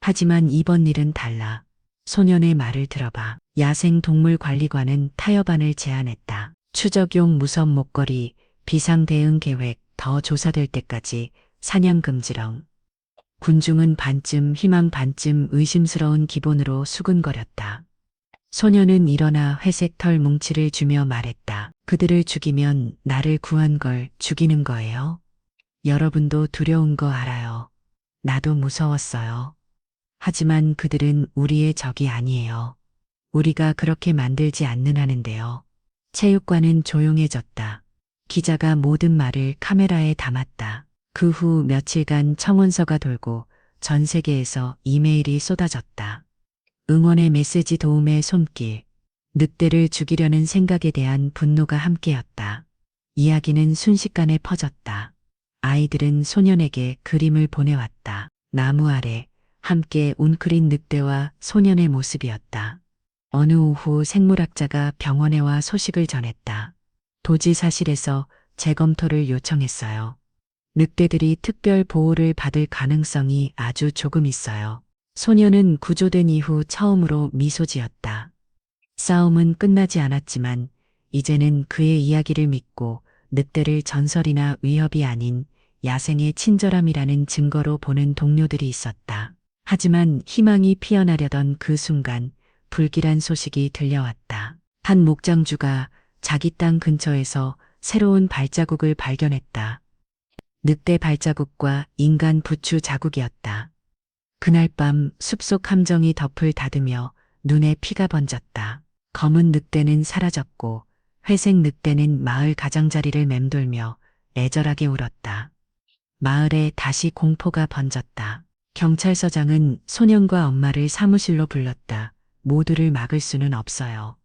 하지만 이번 일은 달라. 소년의 말을 들어봐. 야생동물관리관은 타협안을 제안했다. 추적용 무선 목걸이, 비상대응 계획 더 조사될 때까지 사냥 금지령. 군중은 반쯤 희망 반쯤 의심스러운 기본으로 수근거렸다. 소년은 일어나 회색 털 뭉치를 주며 말했다. 그들을 죽이면 나를 구한 걸 죽이는 거예요. 여러분도 두려운 거 알아요. 나도 무서웠어요. 하지만 그들은 우리의 적이 아니에요. 우리가 그렇게 만들지 않는 한인데요. 체육관은 조용해졌다. 기자가 모든 말을 카메라에 담았다. 그 후 며칠간 청원서가 돌고 전 세계에서 이메일이 쏟아졌다. 응원의 메시지, 도움의 손길, 늑대를 죽이려는 생각에 대한 분노가 함께였다. 이야기는 순식간에 퍼졌다. 아이들은 소년에게 그림을 보내왔다. 나무 아래 함께 웅크린 늑대와 소년의 모습이었다. 어느 오후 생물학자가 병원에 와 소식을 전했다. 도지사실에서 재검토를 요청했어요. 늑대들이 특별 보호를 받을 가능성이 아주 조금 있어요. 소년은 구조된 이후 처음으로 미소 지었다. 싸움은 끝나지 않았지만 이제는 그의 이야기를 믿고 늑대를 전설이나 위협이 아닌 야생의 친절함이라는 증거로 보는 동료들이 있었다. 하지만 희망이 피어나려던 그 순간 불길한 소식이 들려왔다. 한 목장주가 자기 땅 근처에서 새로운 발자국을 발견했다. 늑대 발자국과 인간 부추 자국이었다. 그날 밤 숲속 함정이 덮을 닫으며 눈에 피가 번졌다. 검은 늑대는 사라졌고 회색 늑대는 마을 가장자리를 맴돌며 애절하게 울었다. 마을에 다시 공포가 번졌다. 경찰서장은 소년과 엄마를 사무실로 불렀다. 모두를 막을 수는 없어요.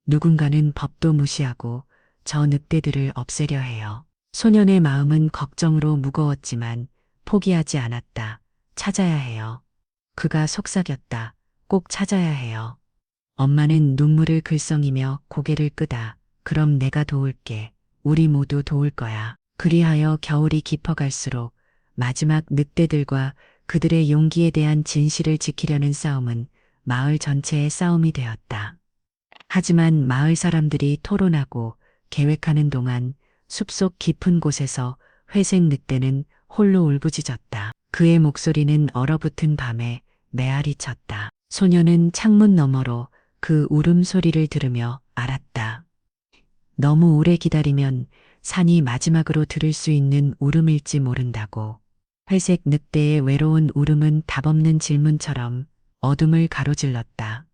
누군가는 법도 무시하고 저 늑대들을 없애려 해요. 소년의 마음은 걱정으로 무거웠지만 포기하지 않았다. 찾아야 해요. 그가 속삭였다. 꼭 찾아야 해요. 엄마는 눈물을 글썽이며 고개를 끄다. 그럼 내가 도울게. 우리 모두 도울 거야. 그리하여 겨울이 깊어갈수록 마지막 늑대들과 그들의 용기에 대한 진실을 지키려는 싸움은 마을 전체의 싸움이 되었다. 하지만 마을 사람들이 토론하고 계획하는 동안 숲속 깊은 곳에서 회색 늑대는 홀로 울부짖었다. 그의 목소리는 얼어붙은 밤에 메아리 쳤다. 소녀는 창문 너머로 그 울음소리를 들으며 알았다. 너무 오래 기다리면 산이 마지막으로 들을 수 있는 울음일지 모른다고. 회색 늑대의 외로운 울음은 답없는 질문처럼 어둠을 가로질렀다.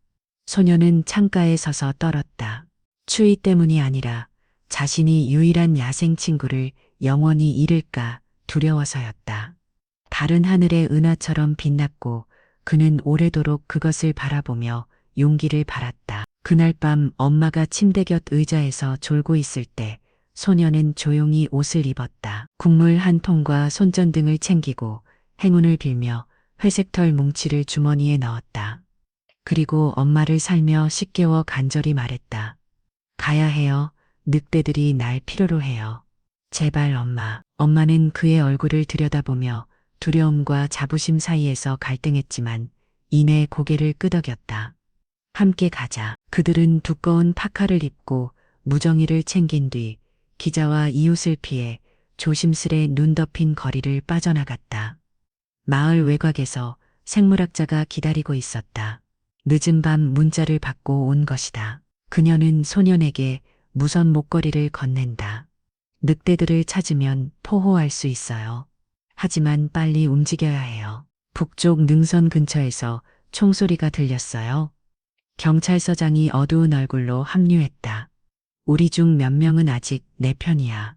소녀는 창가에 서서 떨었다. 추위 때문이 아니라 자신이 유일한 야생 친구를 영원히 잃을까 두려워서였다. 달은 하늘의 은하처럼 빛났고 그는 오래도록 그것을 바라보며 용기를 발았다. 그날 밤 엄마가 침대 곁 의자에서 졸고 있을 때 소녀는 조용히 옷을 입었다. 국물 한 통과 손전등을 챙기고 행운을 빌며 회색 털 뭉치를 주머니에 넣었다. 그리고 엄마를 살며 씻겨워 간절히 말했다. 가야 해요. 늑대들이 날 필요로 해요. 제발 엄마. 엄마는 그의 얼굴을 들여다보며 두려움과 자부심 사이에서 갈등했지만 이내 고개를 끄덕였다. 함께 가자. 그들은 두꺼운 파카를 입고 무정이를 챙긴 뒤 기자와 이웃을 피해 조심스레 눈 덮인 거리를 빠져나갔다. 마을 외곽에서 생물학자가 기다리고 있었다. 늦은 밤 문자를 받고 온 것이다. 그녀는 소년에게 무선 목걸이를 건넨다. 늑대들을 찾으면 포호할 수 있어요. 하지만 빨리 움직여야 해요. 북쪽 능선 근처에서 총소리가 들렸어요. 경찰서장이 어두운 얼굴로 합류했다. 우리 중 몇 명은 아직 내 편이야.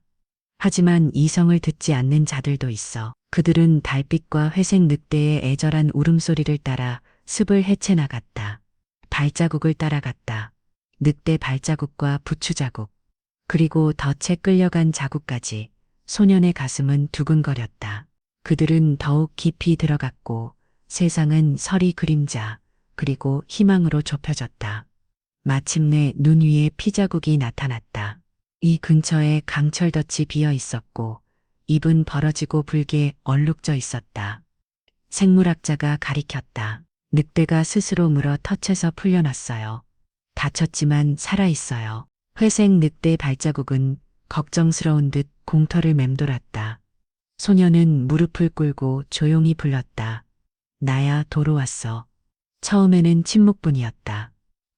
하지만 이성을 듣지 않는 자들도 있어. 그들은 달빛과 회색 늑대의 애절한 울음소리를 따라 습을 헤쳐나갔다. 발자국을 따라갔다. 늑대 발자국과 부추 자국, 그리고 덫에 끌려간 자국까지. 소년의 가슴은 두근거렸다. 그들은 더욱 깊이 들어갔고 세상은 서리 그림자, 그리고 희망으로 좁혀졌다. 마침내 눈 위에 피자국이 나타났다. 이 근처에 강철덫이 비어 있었고 입은 벌어지고 붉게 얼룩져 있었다. 생물학자가 가리켰다. 늑대가 스스로 물어 덫에서 풀려났어요. 다쳤지만 살아있어요. 회색 늑대 발자국은 걱정스러운 듯 공터를 맴돌았다. 소녀는 무릎을 꿇고 조용히 불렀다. 나야 도로 왔어. 처음에는 침묵뿐이었다.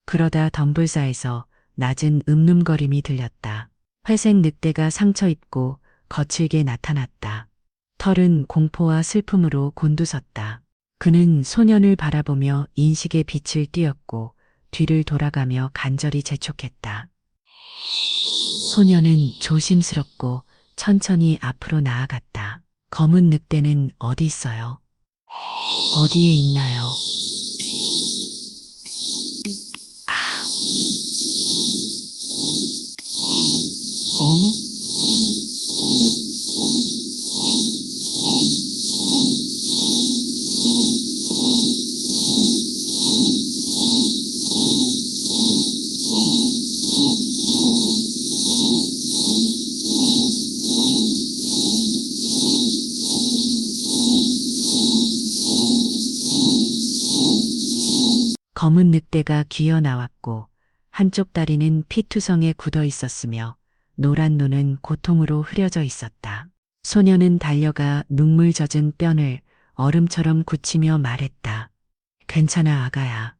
그러다 덤불사에서 낮은 음름거림이 들렸다. 회색 늑대가 상처 입고 거칠게 나타났다. 털은 공포와 슬픔으로 곤두섰다. 그는 소년을 바라보며 인식의 빛을 띄었고 뒤를 돌아가며 간절히 재촉했다. 소년은 조심스럽고 천천히 앞으로 나아갔다. 검은 늑대는 어디 있어요? 어디에 있나요? 어? 검은 늑대가 기어 나왔고 한쪽 다리는 피투성에 굳어 있었으며 노란 눈은 고통으로 흐려져 있었다. 소녀는 달려가 눈물 젖은 뼈를 얼음처럼 굳히며 말했다. 괜찮아, 아가야.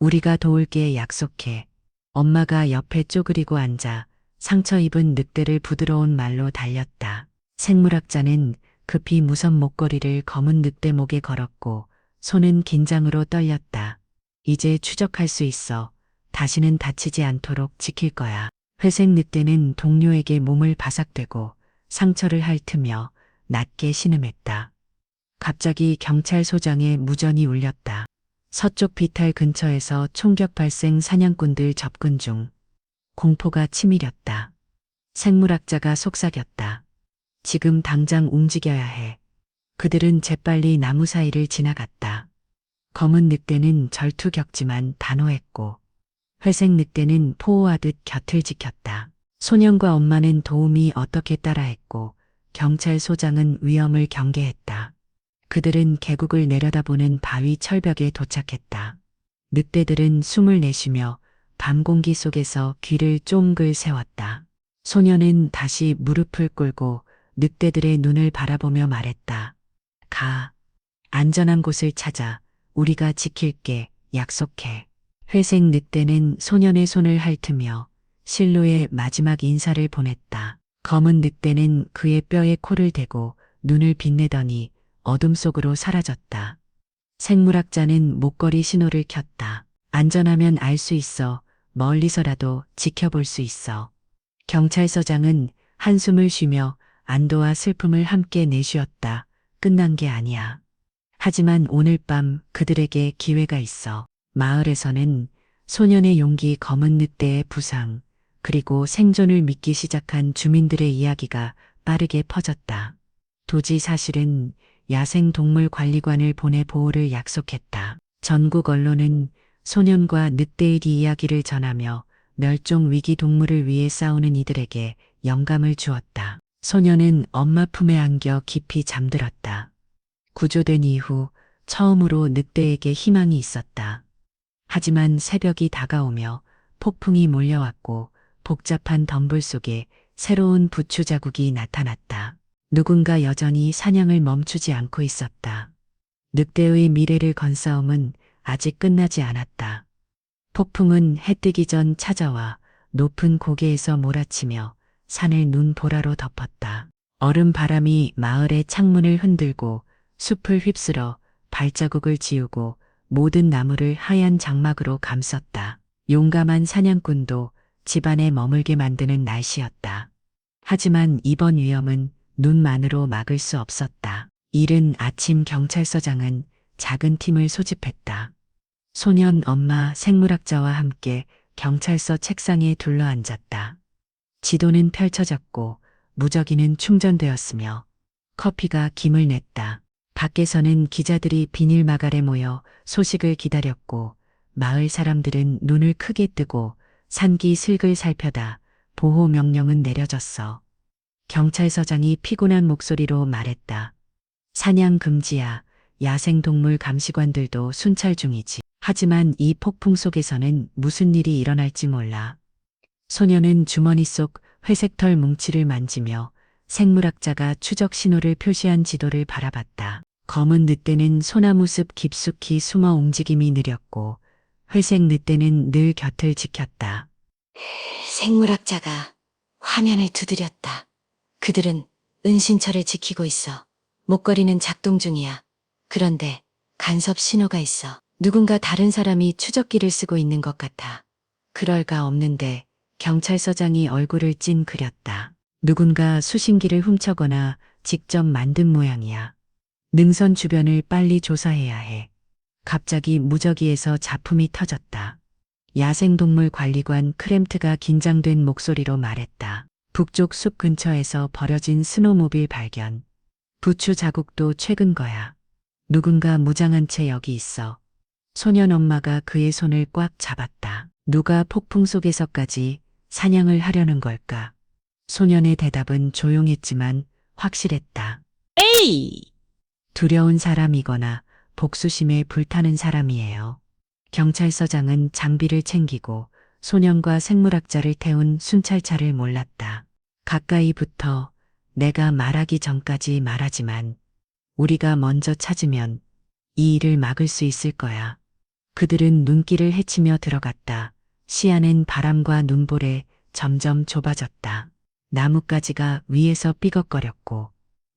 우리가 도울게, 약속해. 엄마가 옆에 쪼그리고 앉아 상처 입은 늑대를 부드러운 말로 달렸다. 생물학자는 급히 무선 목걸이를 검은 늑대 목에 걸었고 손은 긴장으로 떨렸다. 이제 추적할 수 있어. 다시는 다치지 않도록 지킬 거야. 회색 늑대는 동료에게 몸을 바삭대고 상처를 핥으며 낮게 신음했다. 갑자기 경찰소장의 무전이 울렸다. 서쪽 비탈 근처에서 총격 발생, 사냥꾼들 접근 중. 공포가 치밀었다. 생물학자가 속삭였다. 지금 당장 움직여야 해. 그들은 재빨리 나무 사이를 지나갔다. 검은 늑대는 절투 격지만 단호했고 회색 늑대는 포효하듯 곁을 지켰다. 소년과 엄마는 도움이 어떻게 따라했고 경찰소장은 위험을 경계했다. 그들은 계곡을 내려다보는 바위 철벽에 도착했다. 늑대들은 숨을 내쉬며 밤 공기 속에서 귀를 쫑글 세웠다. 소년은 다시 무릎을 꿇고 늑대들의 눈을 바라보며 말했다. 가. 안전한 곳을 찾아. 우리가 지킬게. 약속해. 회색 늑대는 소년의 손을 핥으며 실로의 마지막 인사를 보냈다. 검은 늑대는 그의 뼈에 코를 대고 눈을 빛내더니 어둠 속으로 사라졌다. 생물학자는 목걸이 신호를 켰다. 안전하면 알 수 있어. 멀리서라도 지켜볼 수 있어. 경찰서장은 한숨을 쉬며 안도와 슬픔을 함께 내쉬었다. 끝난 게 아니야. 하지만 오늘 밤 그들에게 기회가 있어. 마을에서는 소년의 용기, 검은 늑대의 부상, 그리고 생존을 믿기 시작한 주민들의 이야기가 빠르게 퍼졌다. 도지사실은 야생동물관리관을 보내 보호를 약속했다. 전국 언론은 소년과 늑대의 이야기를 전하며 멸종 위기 동물을 위해 싸우는 이들에게 영감을 주었다. 소년은 엄마 품에 안겨 깊이 잠들었다. 구조된 이후 처음으로 늑대에게 희망이 있었다. 하지만 새벽이 다가오며 폭풍이 몰려왔고 복잡한 덤불 속에 새로운 부추 자국이 나타났다. 누군가 여전히 사냥을 멈추지 않고 있었다. 늑대의 미래를 건 싸움은 아직 끝나지 않았다. 폭풍은 해 뜨기 전 찾아와 높은 고개에서 몰아치며 산을 눈보라로 덮었다. 얼음 바람이 마을의 창문을 흔들고 숲을 휩쓸어 발자국을 지우고 모든 나무를 하얀 장막으로 감쌌다. 용감한 사냥꾼도 집안에 머물게 만드는 날씨였다. 하지만 이번 위험은 눈만으로 막을 수 없었다. 이른 아침 경찰서장은 작은 팀을 소집했다. 소년, 엄마, 생물학자와 함께 경찰서 책상에 둘러앉았다. 지도는 펼쳐졌고 무저기는 충전되었으며 커피가 김을 냈다. 밖에서는 기자들이 비닐막 아래 모여 소식을 기다렸고 마을 사람들은 눈을 크게 뜨고 산기 슬글 살펴다 보호 명령은 내려졌어. 경찰서장이 피곤한 목소리로 말했다. 사냥 금지야. 야생동물 감시관들도 순찰 중이지. 하지만 이 폭풍 속에서는 무슨 일이 일어날지 몰라. 소녀는 주머니 속 회색 털 뭉치를 만지며 생물학자가 추적 신호를 표시한 지도를 바라봤다. 검은 늑대는 소나무 숲 깊숙이 숨어 움직임이 느렸고 회색 늑대는 늘 곁을 지켰다. 생물학자가 화면을 두드렸다. 그들은 은신처를 지키고 있어. 목걸이는 작동 중이야. 그런데 간섭 신호가 있어. 누군가 다른 사람이 추적기를 쓰고 있는 것 같아. 그럴까 없는데 경찰서장이 얼굴을 찐그렸다. 누군가 수신기를 훔쳐거나 직접 만든 모양이야. 능선 주변을 빨리 조사해야 해. 갑자기 무저기에서 자품이 터졌다. 야생동물 관리관 크램트가 긴장된 목소리로 말했다. 북쪽 숲 근처에서 버려진 스노모빌 발견. 부추 자국도 최근 거야. 누군가 무장한 채 여기 있어. 소년 엄마가 그의 손을 꽉 잡았다. 누가 폭풍 속에서까지 사냥을 하려는 걸까? 소년의 대답은 조용했지만 확실했다. 에이! 두려운 사람이거나 복수심에 불타는 사람이에요. 경찰서장은 장비를 챙기고 소년과 생물학자를 태운 순찰차를 몰랐다. 가까이 붙어 내가 말하기 전까지 말하지만 우리가 먼저 찾으면 이 일을 막을 수 있을 거야. 그들은 눈길을 헤치며 들어갔다. 시야는 바람과 눈볼에 점점 좁아졌다. 나뭇가지가 위에서 삐걱거렸고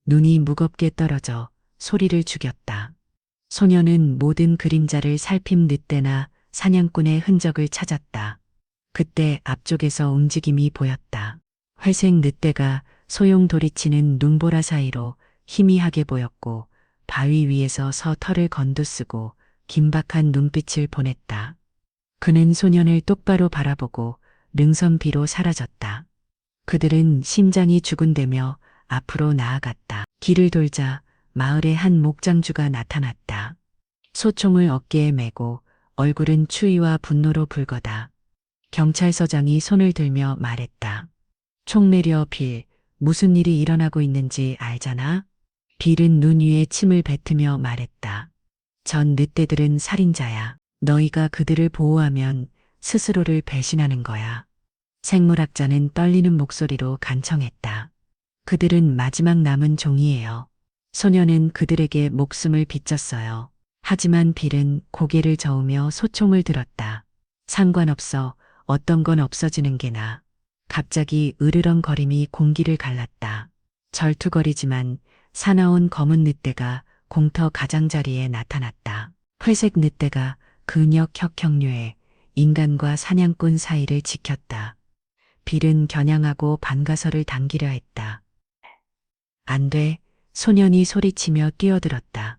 눈이 무겁게 떨어져 소리를 죽였다. 소녀는 모든 그림자를 살핀 늑대나 사냥꾼의 흔적을 찾았다. 그때 앞쪽에서 움직임이 보였다. 회색 늑대가 소용돌이치는 눈보라 사이로 희미하게 보였고 바위 위에서 서 털을 건두쓰고 긴박한 눈빛을 보냈다. 그는 소년을 똑바로 바라보고 능선비로 사라졌다. 그들은 심장이 두근대며 앞으로 나아갔다. 길을 돌자 마을의 한 목장주가 나타났다. 소총을 어깨에 메고 얼굴은 추위와 분노로 붉어다. 경찰서장이 손을 들며 말했다. 총 내려 빌, 무슨 일이 일어나고 있는지 알잖아? 빌은 눈 위에 침을 뱉으며 말했다. 전 늑대들은 살인자야. 너희가 그들을 보호하면 스스로를 배신하는 거야. 생물학자는 떨리는 목소리로 간청했다. 그들은 마지막 남은 종이에요. 소녀는 그들에게 목숨을 비쳤어요. 하지만 빌은 고개를 저으며 소총을 들었다. 상관없어. 어떤 건 없어지는 게 나. 갑자기 으르렁거림이 공기를 갈랐다. 절투거리지만 사나운 검은 늑대가 공터 가장자리에 나타났다. 회색 늑대가 근역 혁형류에 인간과 사냥꾼 사이를 지켰다. 빌은 겨냥하고 반가서를 당기려 했다. 안 돼. 소년이 소리치며 뛰어들었다.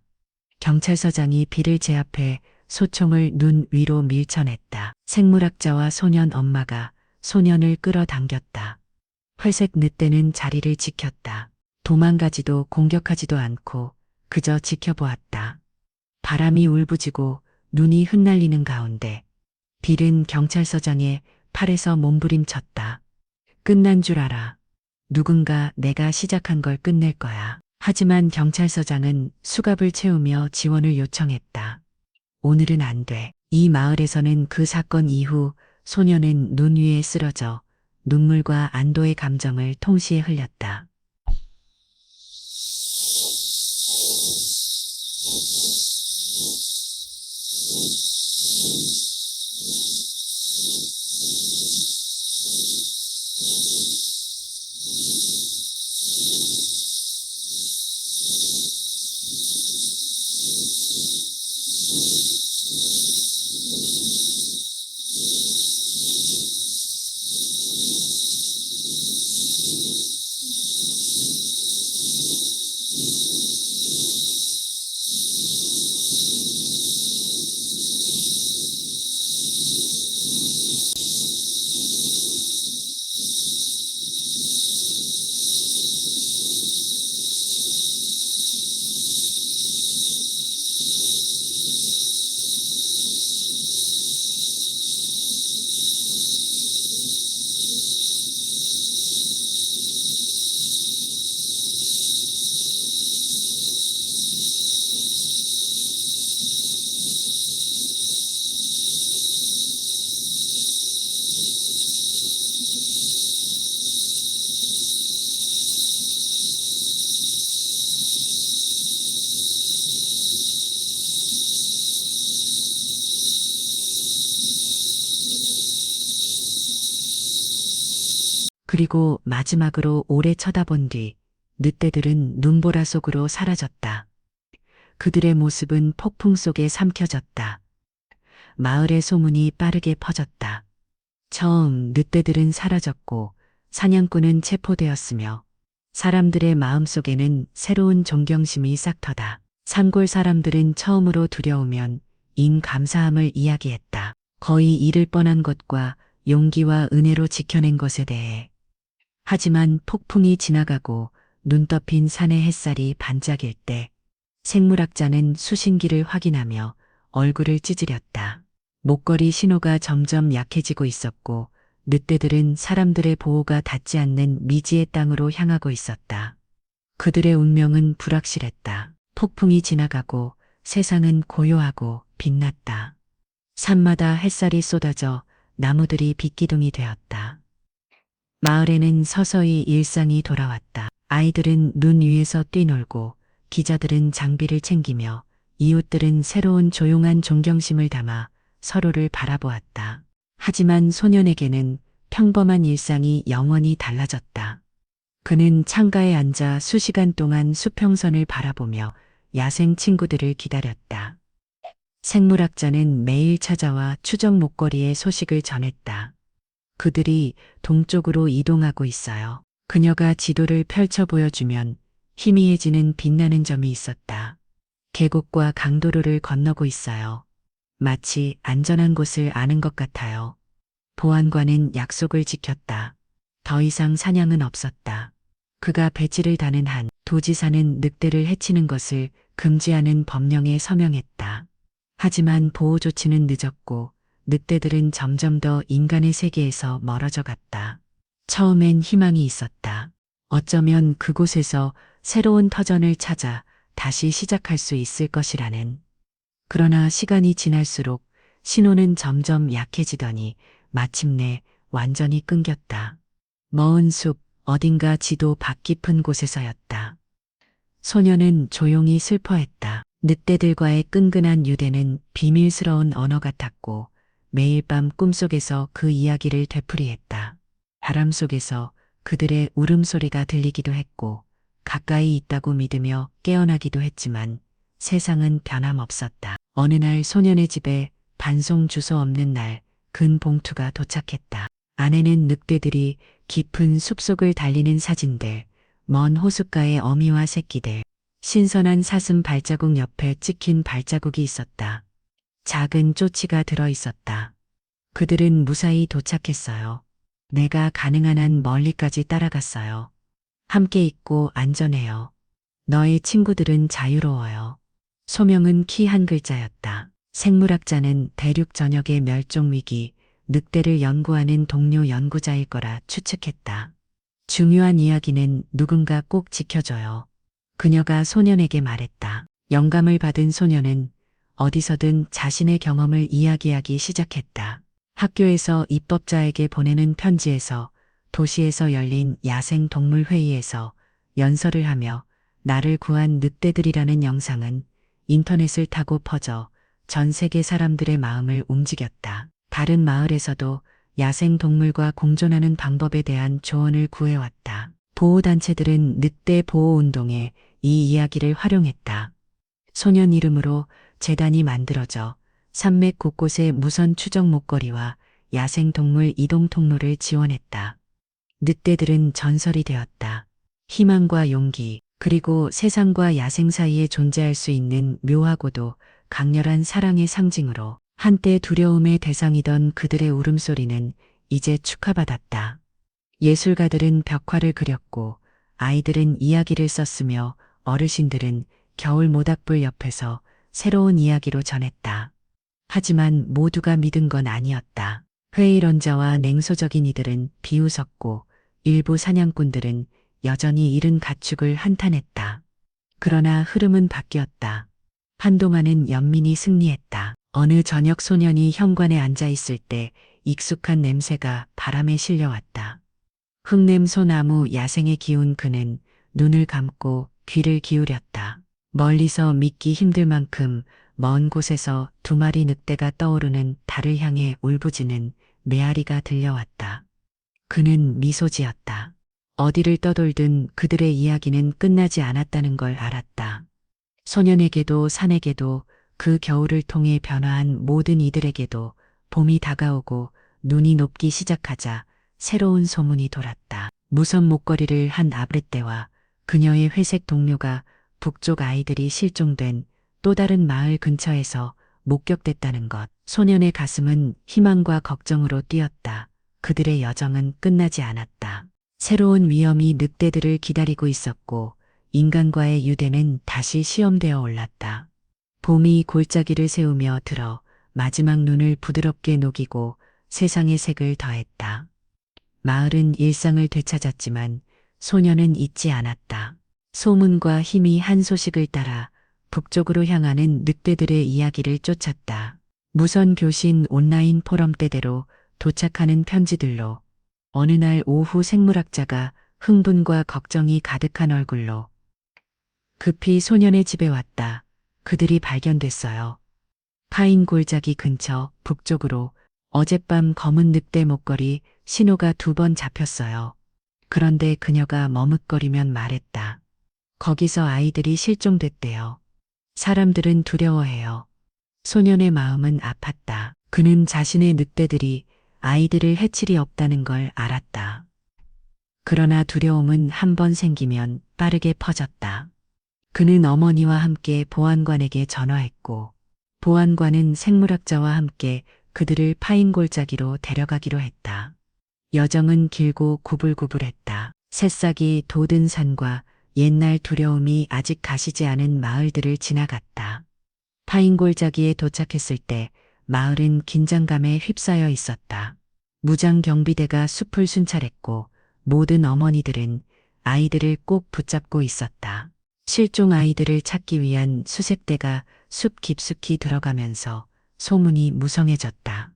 경찰서장이 빌을 제압해 소총을 눈 위로 밀쳐냈다. 생물학자와 소년 엄마가 소년을 끌어당겼다. 회색 늑대는 자리를 지켰다. 도망가지도 공격하지도 않고 그저 지켜보았다. 바람이 울부짖고 눈이 흩날리는 가운데 빌은 경찰서장의 팔에서 몸부림쳤다. 끝난 줄 알아. 누군가 내가 시작한 걸 끝낼 거야. 하지만 경찰서장은 수갑을 채우며 지원을 요청했다. 오늘은 안 돼. 이 마을에서는 그 사건 이후 소녀는 눈 위에 쓰러져 눈물과 안도의 감정을 동시에 흘렸다. 그리고 마지막으로 오래 쳐다본 뒤 늑대들은 눈보라 속으로 사라졌다. 그들의 모습은 폭풍 속에 삼켜졌다. 마을의 소문이 빠르게 퍼졌다. 처음 늑대들은 사라졌고 사냥꾼은 체포되었으며 사람들의 마음속에는 새로운 존경심이 싹터다. 산골 사람들은 처음으로 두려우면 인감사함을 이야기했다. 거의 잃을 뻔한 것과 용기와 은혜로 지켜낸 것에 대해. 하지만 폭풍이 지나가고 눈 덮인 산의 햇살이 반짝일 때 생물학자는 수신기를 확인하며 얼굴을 찌푸렸다. 목걸이 신호가 점점 약해지고 있었고 늑대들은 사람들의 보호가 닿지 않는 미지의 땅으로 향하고 있었다. 그들의 운명은 불확실했다. 폭풍이 지나가고 세상은 고요하고 빛났다. 산마다 햇살이 쏟아져 나무들이 빛기둥이 되었다. 마을에는 서서히 일상이 돌아왔다. 아이들은 눈 위에서 뛰놀고 기자들은 장비를 챙기며 이웃들은 새로운 조용한 존경심을 담아 서로를 바라보았다. 하지만 소년에게는 평범한 일상이 영원히 달라졌다. 그는 창가에 앉아 수시간 동안 수평선을 바라보며 야생 친구들을 기다렸다. 생물학자는 매일 찾아와 추적 목걸이의 소식을 전했다. 그들이 동쪽으로 이동하고 있어요. 그녀가 지도를 펼쳐 보여주면 희미해지는 빛나는 점이 있었다. 계곡과 강도로를 건너고 있어요. 마치 안전한 곳을 아는 것 같아요. 보안관은 약속을 지켰다. 더 이상 사냥은 없었다. 그가 배지를 다는 한 도지사는 늑대를 해치는 것을 금지하는 법령에 서명했다. 하지만 보호 조치는 늦었고 늑대들은 점점 더 인간의 세계에서 멀어져 갔다. 처음엔 희망이 있었다. 어쩌면 그곳에서 새로운 터전을 찾아 다시 시작할 수 있을 것이라는. 그러나 시간이 지날수록 신호는 점점 약해지더니 마침내 완전히 끊겼다. 먼 숲, 어딘가 지도 밖 깊은 곳에서였다. 소녀는 조용히 슬퍼했다. 늑대들과의 끈끈한 유대는 비밀스러운 언어 같았고 매일 밤 꿈속에서 그 이야기를 되풀이했다. 바람 속에서 그들의 울음소리가 들리기도 했고 가까이 있다고 믿으며 깨어나기도 했지만 세상은 변함없었다. 어느 날 소년의 집에 반송 주소 없는 날 근 봉투가 도착했다. 안에는 늑대들이 깊은 숲속을 달리는 사진들, 먼 호숫가의 어미와 새끼들, 신선한 사슴 발자국 옆에 찍힌 발자국이 있었다. 작은 쪼치가 들어 있었다. 그들은 무사히 도착했어요. 내가 가능한 한 멀리까지 따라갔어요. 함께 있고 안전해요. 너의 친구들은 자유로워요. 소명은 키 한 글자였다. 생물학자는 대륙 전역의 멸종 위기, 늑대를 연구하는 동료 연구자일 거라 추측했다. 중요한 이야기는 누군가 꼭 지켜줘요. 그녀가 소년에게 말했다. 영감을 받은 소년은 어디서든 자신의 경험을 이야기하기 시작했다. 학교에서 입법자에게 보내는 편지에서, 도시에서 열린 야생 동물 회의에서, 연설을 하며 나를 구한 늑대들이라는 영상은 인터넷을 타고 퍼져 전 세계 사람들의 마음을 움직였다. 다른 마을에서도 야생 동물과 공존하는 방법에 대한 조언을 구해왔다. 보호단체들은 늑대 보호운동에 이 이야기를 활용했다. 소년 이름으로 재단이 만들어져 산맥 곳곳에 무선 추적 목걸이와 야생 동물 이동 통로를 지원했다. 늑대들은 전설이 되었다. 희망과 용기, 그리고 세상과 야생 사이에 존재할 수 있는 묘하고도 강렬한 사랑의 상징으로 한때 두려움의 대상이던 그들의 울음소리는 이제 축하받았다. 예술가들은 벽화를 그렸고 아이들은 이야기를 썼으며 어르신들은 겨울 모닥불 옆에서 새로운 이야기로 전했다. 하지만 모두가 믿은 건 아니었다. 회의론자와 냉소적인 이들은 비웃었고 일부 사냥꾼들은 여전히 잃은 가축을 한탄했다. 그러나 흐름은 바뀌었다. 한동안은 연민이 승리했다. 어느 저녁 소년이 현관에 앉아 있을 때 익숙한 냄새가 바람에 실려왔다. 흙냄소나무 야생의 기운. 그는 눈을 감고 귀를 기울였다. 멀리서 믿기 힘들 만큼 먼 곳에서 두 마리 늑대가 떠오르는 달을 향해 울부짖는 메아리가 들려왔다. 그는 미소 지었다. 어디를 떠돌든 그들의 이야기는 끝나지 않았다는 걸 알았다. 소년에게도 산에게도 그 겨울을 통해 변화한 모든 이들에게도 봄이 다가오고 눈이 높기 시작하자 새로운 소문이 돌았다. 무선 목걸이를 한 아브레떼와 그녀의 회색 동료가 북쪽 아이들이 실종된 또 다른 마을 근처에서 목격됐다는 것. 소년의 가슴은 희망과 걱정으로 뛰었다. 그들의 여정은 끝나지 않았다. 새로운 위험이 늑대들을 기다리고 있었고 인간과의 유대는 다시 시험되어 올랐다. 봄이 골짜기를 세우며 들어 마지막 눈을 부드럽게 녹이고 세상의 색을 더했다. 마을은 일상을 되찾았지만 소녀는 잊지 않았다. 소문과 힘이 한 소식을 따라 북쪽으로 향하는 늑대들의 이야기를 쫓았다. 무선 교신 온라인 포럼 때대로 도착하는 편지들로 어느 날 오후 생물학자가 흥분과 걱정이 가득한 얼굴로 급히 소년의 집에 왔다. 그들이 발견됐어요. 파인 골짜기 근처 북쪽으로 어젯밤 검은 늑대 목걸이 신호가 2번 잡혔어요. 그런데 그녀가 머뭇거리면 말했다. 거기서 아이들이 실종됐대요. 사람들은 두려워해요. 소년의 마음은 아팠다. 그는 자신의 늑대들이 아이들을 해칠 리 없다는 걸 알았다. 그러나 두려움은 한 번 생기면 빠르게 퍼졌다. 그는 어머니와 함께 보안관에게 전화했고, 보안관은 생물학자와 함께 그들을 파인 골짜기로 데려가기로 했다. 여정은 길고 구불구불했다. 새싹이 돋은 산과 옛날 두려움이 아직 가시지 않은 마을들을 지나갔다. 파인 골짜기에 도착했을 때 마을은 긴장감에 휩싸여 있었다. 무장 경비대가 숲을 순찰했고 모든 어머니들은 아이들을 꼭 붙잡고 있었다. 실종 아이들을 찾기 위한 수색대가 숲 깊숙이 들어가면서 소문이 무성해졌다.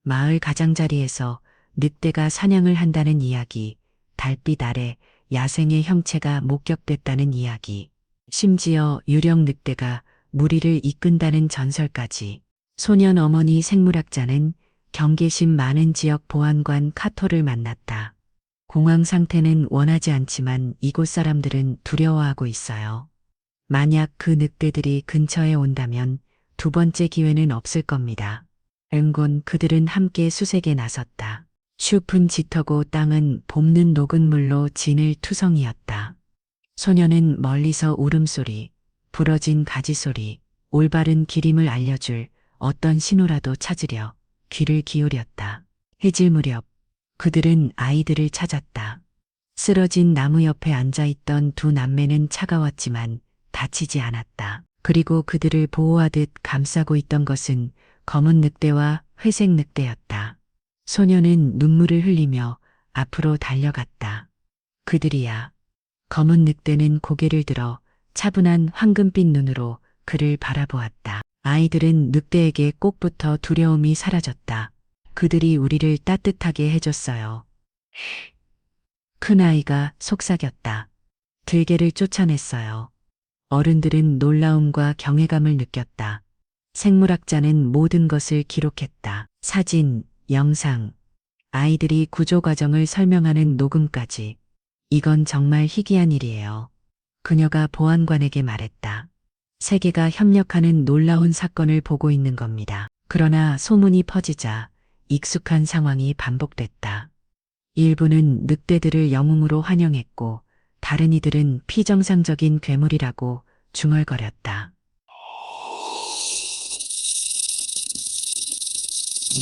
마을 가장자리에서 늑대가 사냥을 한다는 이야기, 달빛 아래 야생의 형체가 목격됐다는 이야기, 심지어 유령 늑대가 무리를 이끈다는 전설까지. 소년 어머니 생물학자는 경계심 많은 지역 보안관 카토를 만났다. 공황 상태는 원하지 않지만 이곳 사람들은 두려워하고 있어요. 만약 그 늑대들이 근처에 온다면 2번째 기회는 없을 겁니다. 은곤 그들은 함께 수색에 나섰다. 숲은 짙어고 땅은 볶는 녹은 물로 진을 투성이었다. 소녀는 멀리서 울음소리, 부러진 가지소리, 올바른 기림을 알려줄 어떤 신호라도 찾으려 귀를 기울였다. 해질 무렵 그들은 아이들을 찾았다. 쓰러진 나무 옆에 앉아있던 2 남매는 차가웠지만 다치지 않았다. 그리고 그들을 보호하듯 감싸고 있던 것은 검은 늑대와 회색 늑대였다. 소녀는 눈물을 흘리며 앞으로 달려갔다. 그들이야. 검은 늑대는 고개를 들어 차분한 황금빛 눈으로 그를 바라보았다. 아이들은 늑대에게 꼭 붙어 두려움이 사라졌다. 그들이 우리를 따뜻하게 해줬어요. 큰아이가 속삭였다. 들개를 쫓아냈어요. 어른들은 놀라움과 경외감을 느꼈다. 생물학자는 모든 것을 기록했다. 사진, 영상, 아이들이 구조 과정을 설명하는 녹음까지. 이건 정말 희귀한 일이에요. 그녀가 보안관에게 말했다. 세계가 협력하는 놀라운 사건을 보고 있는 겁니다. 그러나 소문이 퍼지자 익숙한 상황이 반복됐다. 일부는 늑대들을 영웅으로 환영했고 다른 이들은 피정상적인 괴물이라고 중얼거렸다.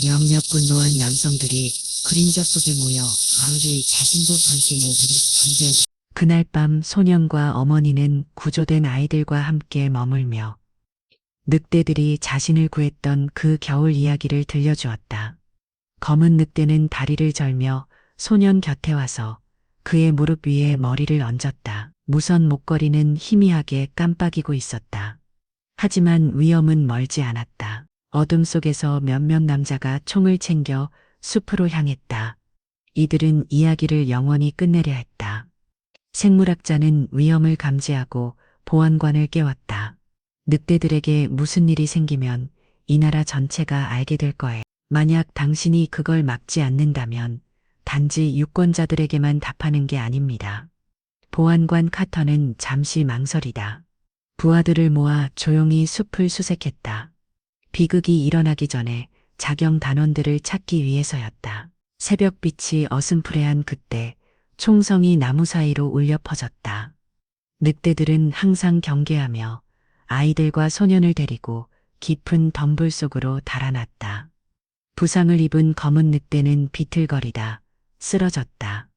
몇몇 분노한 남성들이 그림자 속에 모여 아이를 자신도 관심을 문제. 그날 밤 소년과 어머니는 구조된 아이들과 함께 머물며 늑대들이 자신을 구했던 그 겨울 이야기를 들려주었다. 검은 늑대는 다리를 절며 소년 곁에 와서 그의 무릎 위에 머리를 얹었다. 무선 목걸이는 희미하게 깜빡이고 있었다. 하지만 위험은 멀지 않았다. 어둠 속에서 몇몇 남자가 총을 챙겨 숲으로 향했다. 이들은 이야기를 영원히 끝내려 했다. 생물학자는 위험을 감지하고 보안관을 깨웠다. 늑대들에게 무슨 일이 생기면 이 나라 전체가 알게 될 거예요. 만약 당신이 그걸 막지 않는다면 단지 유권자들에게만 답하는 게 아닙니다. 보안관 카터는 잠시 망설이다. 부하들을 모아 조용히 숲을 수색했다. 비극이 일어나기 전에 자경 단원들을 찾기 위해서였다. 새벽빛이 어슴푸레한 그때 총성이 나무 사이로 울려 퍼졌다. 늑대들은 항상 경계하며 아이들과 소년을 데리고 깊은 덤불 속으로 달아났다. 부상을 입은 검은 늑대는 비틀거리다 쓰러졌다.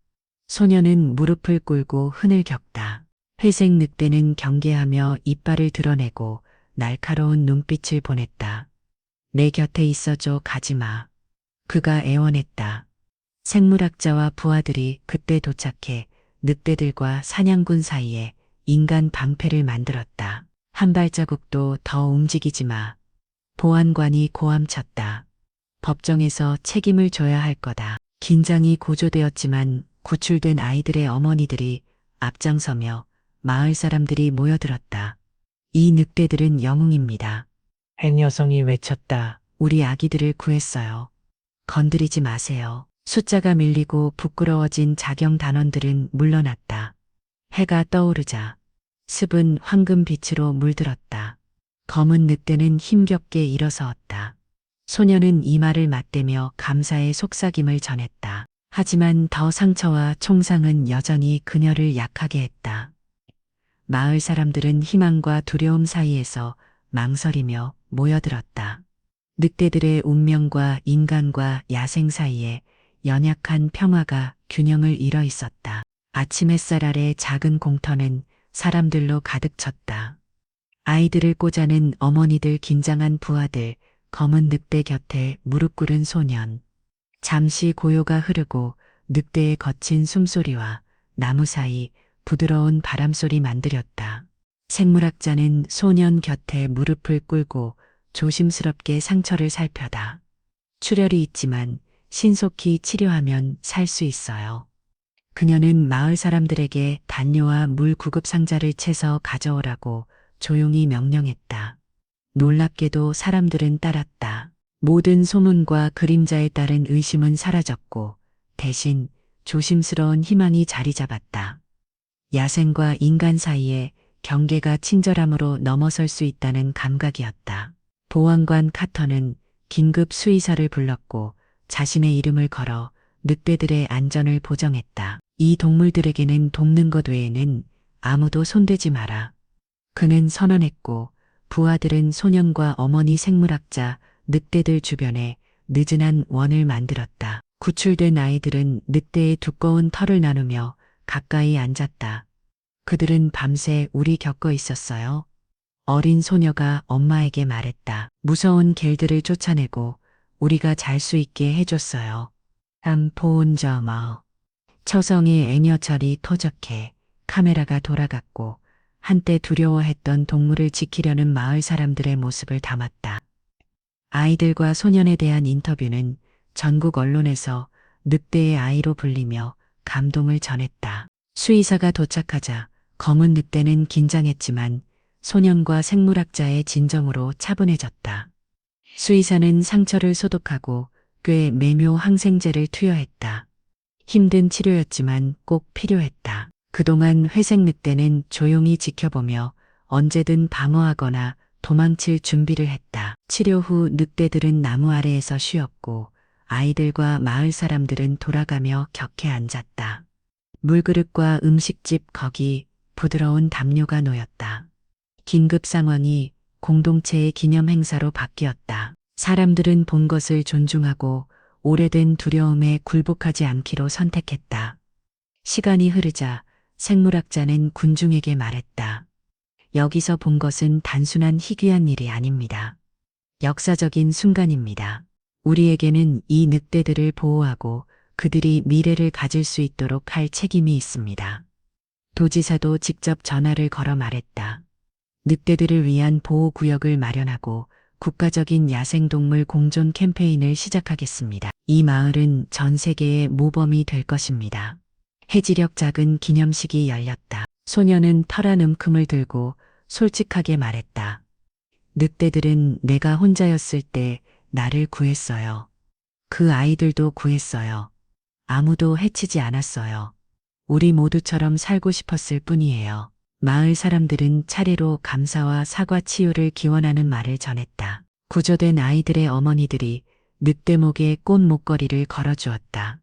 소년은 무릎을 꿇고 흔을 겪다. 회색 늑대는 경계하며 이빨을 드러내고 날카로운 눈빛을 보냈다. 내 곁에 있어줘 가지마. 그가 애원했다. 생물학자와 부하들이 그때 도착해 늑대들과 사냥꾼 사이에 인간 방패를 만들었다. 한 발자국도 더 움직이지 마. 보안관이 고함쳤다. 법정에서 책임을 져야 할 거다. 긴장이 고조되었지만 구출된 아이들의 어머니들이 앞장서며 마을 사람들이 모여들었다. 이 늑대들은 영웅입니다. 한 여성이 외쳤다. 우리 아기들을 구했어요. 건드리지 마세요. 숫자가 밀리고 부끄러워진 자경 단원들은 물러났다. 해가 떠오르자 습은 황금빛으로 물들었다. 검은 늑대는 힘겹게 일어서었다. 소녀는 이마를 맞대며 감사의 속삭임을 전했다. 하지만 더 상처와 총상은 여전히 그녀를 약하게 했다. 마을 사람들은 희망과 두려움 사이에서 망설이며 모여들었다. 늑대들의 운명과 인간과 야생 사이에 연약한 평화가 균형을 잃어 있었다. 아침 햇살 아래 작은 공터는 사람들로 가득 찼다. 아이들을 꽂아낸 어머니들, 긴장한 부하들, 검은 늑대 곁에 무릎 꿇은 소년. 잠시 고요가 흐르고 늑대의 거친 숨소리와 나무 사이 부드러운 바람소리 만들었다. 생물학자는 소년 곁에 무릎을 꿇고 조심스럽게 상처를 살펴다. 출혈이 있지만 신속히 치료하면 살 수 있어요. 그녀는 마을 사람들에게 담요와 물 구급 상자를 채서 가져오라고 조용히 명령했다. 놀랍게도 사람들은 따랐다. 모든 소문과 그림자에 따른 의심은 사라졌고 대신 조심스러운 희망이 자리 잡았다. 야생과 인간 사이에 경계가 친절함으로 넘어설 수 있다는 감각이었다. 보안관 카터는 긴급 수의사를 불렀고 자신의 이름을 걸어 늑대들의 안전을 보정했다. 이 동물들에게는 돕는 것 외에는 아무도 손대지 마라. 그는 선언했고 부하들은 소년과 어머니 생물학자, 늑대들 주변에 느슨한 원을 만들었다. 구출된 아이들은 늑대의 두꺼운 털을 나누며 가까이 앉았다. 그들은 밤새 우리 겪어 있었어요. 어린 소녀가 엄마에게 말했다. 무서운 갤들을 쫓아내고 우리가 잘 수 있게 해줬어요. 포온저머. 처성의 애녀철이 토적해 카메라가 돌아갔고 한때 두려워했던 동물을 지키려는 마을 사람들의 모습을 담았다. 아이들과 소년에 대한 인터뷰는 전국 언론에서 늑대의 아이로 불리며 감동을 전했다. 수의사가 도착하자 검은 늑대는 긴장했지만 소년과 생물학자의 진정으로 차분해졌다. 수의사는 상처를 소독하고 꽤 매묘 항생제를 투여했다. 힘든 치료였지만 꼭 필요했다. 그동안 회색 늑대는 조용히 지켜보며 언제든 방어하거나 도망칠 준비를 했다. 치료 후 늑대들은 나무 아래에서 쉬었고 아이들과 마을 사람들은 돌아가며 격해 앉았다. 물그릇과 음식집 거기 부드러운 담요가 놓였다. 긴급 상황이 공동체의 기념 행사로 바뀌었다. 사람들은 본 것을 존중하고 오래된 두려움에 굴복하지 않기로 선택했다. 시간이 흐르자 생물학자는 군중에게 말했다. 여기서 본 것은 단순한 희귀한 일이 아닙니다. 역사적인 순간입니다. 우리에게는 이 늑대들을 보호하고 그들이 미래를 가질 수 있도록 할 책임이 있습니다. 도지사도 직접 전화를 걸어 말했다. 늑대들을 위한 보호구역을 마련하고 국가적인 야생동물 공존 캠페인을 시작하겠습니다. 이 마을은 전 세계의 모범이 될 것입니다. 해지력 작은 기념식이 열렸다. 소녀는 털한 움큼을 들고 솔직하게 말했다. 늑대들은 내가 혼자였을 때 나를 구했어요. 그 아이들도 구했어요. 아무도 해치지 않았어요. 우리 모두처럼 살고 싶었을 뿐이에요. 마을 사람들은 차례로 감사와 사과 치유를 기원하는 말을 전했다. 구조된 아이들의 어머니들이 늑대 목에 꽃 목걸이를 걸어주었다.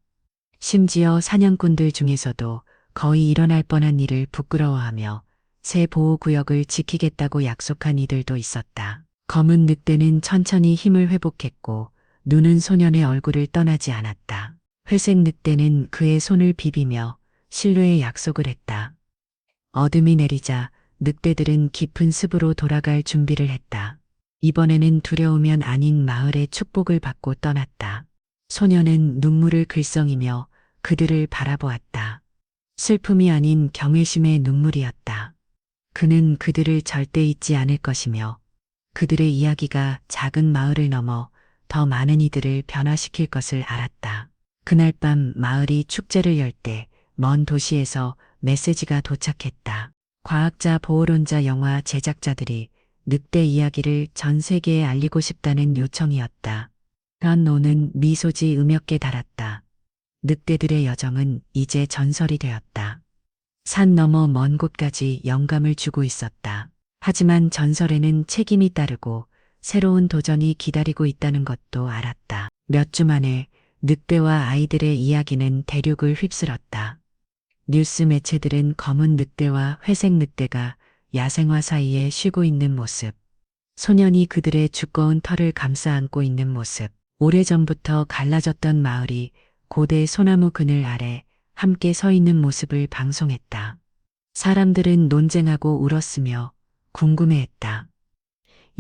심지어 사냥꾼들 중에서도 거의 일어날 뻔한 일을 부끄러워하며 새 보호구역을 지키겠다고 약속한 이들도 있었다. 검은 늑대는 천천히 힘을 회복했고 눈은 소년의 얼굴을 떠나지 않았다. 회색 늑대는 그의 손을 비비며 신뢰의 약속을 했다. 어둠이 내리자 늑대들은 깊은 습으로 돌아갈 준비를 했다. 이번에는 두려우면 아닌 마을의 축복을 받고 떠났다. 소녀는 눈물을 글썽이며 그들을 바라보았다. 슬픔이 아닌 경외심의 눈물이었다. 그는 그들을 절대 잊지 않을 것이며 그들의 이야기가 작은 마을을 넘어 더 많은 이들을 변화시킬 것을 알았다. 그날 밤 마을이 축제를 열 때 먼 도시에서 메시지가 도착했다. 과학자, 보호론자, 영화 제작자들이 늑대 이야기를 전 세계에 알리고 싶다는 요청이었다. 변노는 미소지 음역에 달았다. 늑대들의 여정은 이제 전설이 되었다. 산 너머 먼 곳까지 영감을 주고 있었다. 하지만 전설에는 책임이 따르고 새로운 도전이 기다리고 있다는 것도 알았다. 몇 주 만에 늑대와 아이들의 이야기는 대륙을 휩쓸었다. 뉴스 매체들은 검은 늑대와 회색 늑대가 야생화 사이에 쉬고 있는 모습, 소년이 그들의 두꺼운 털을 감싸 안고 있는 모습, 오래전부터 갈라졌던 마을이 고대 소나무 그늘 아래 함께 서 있는 모습을 방송했다. 사람들은 논쟁하고 울었으며 궁금해했다.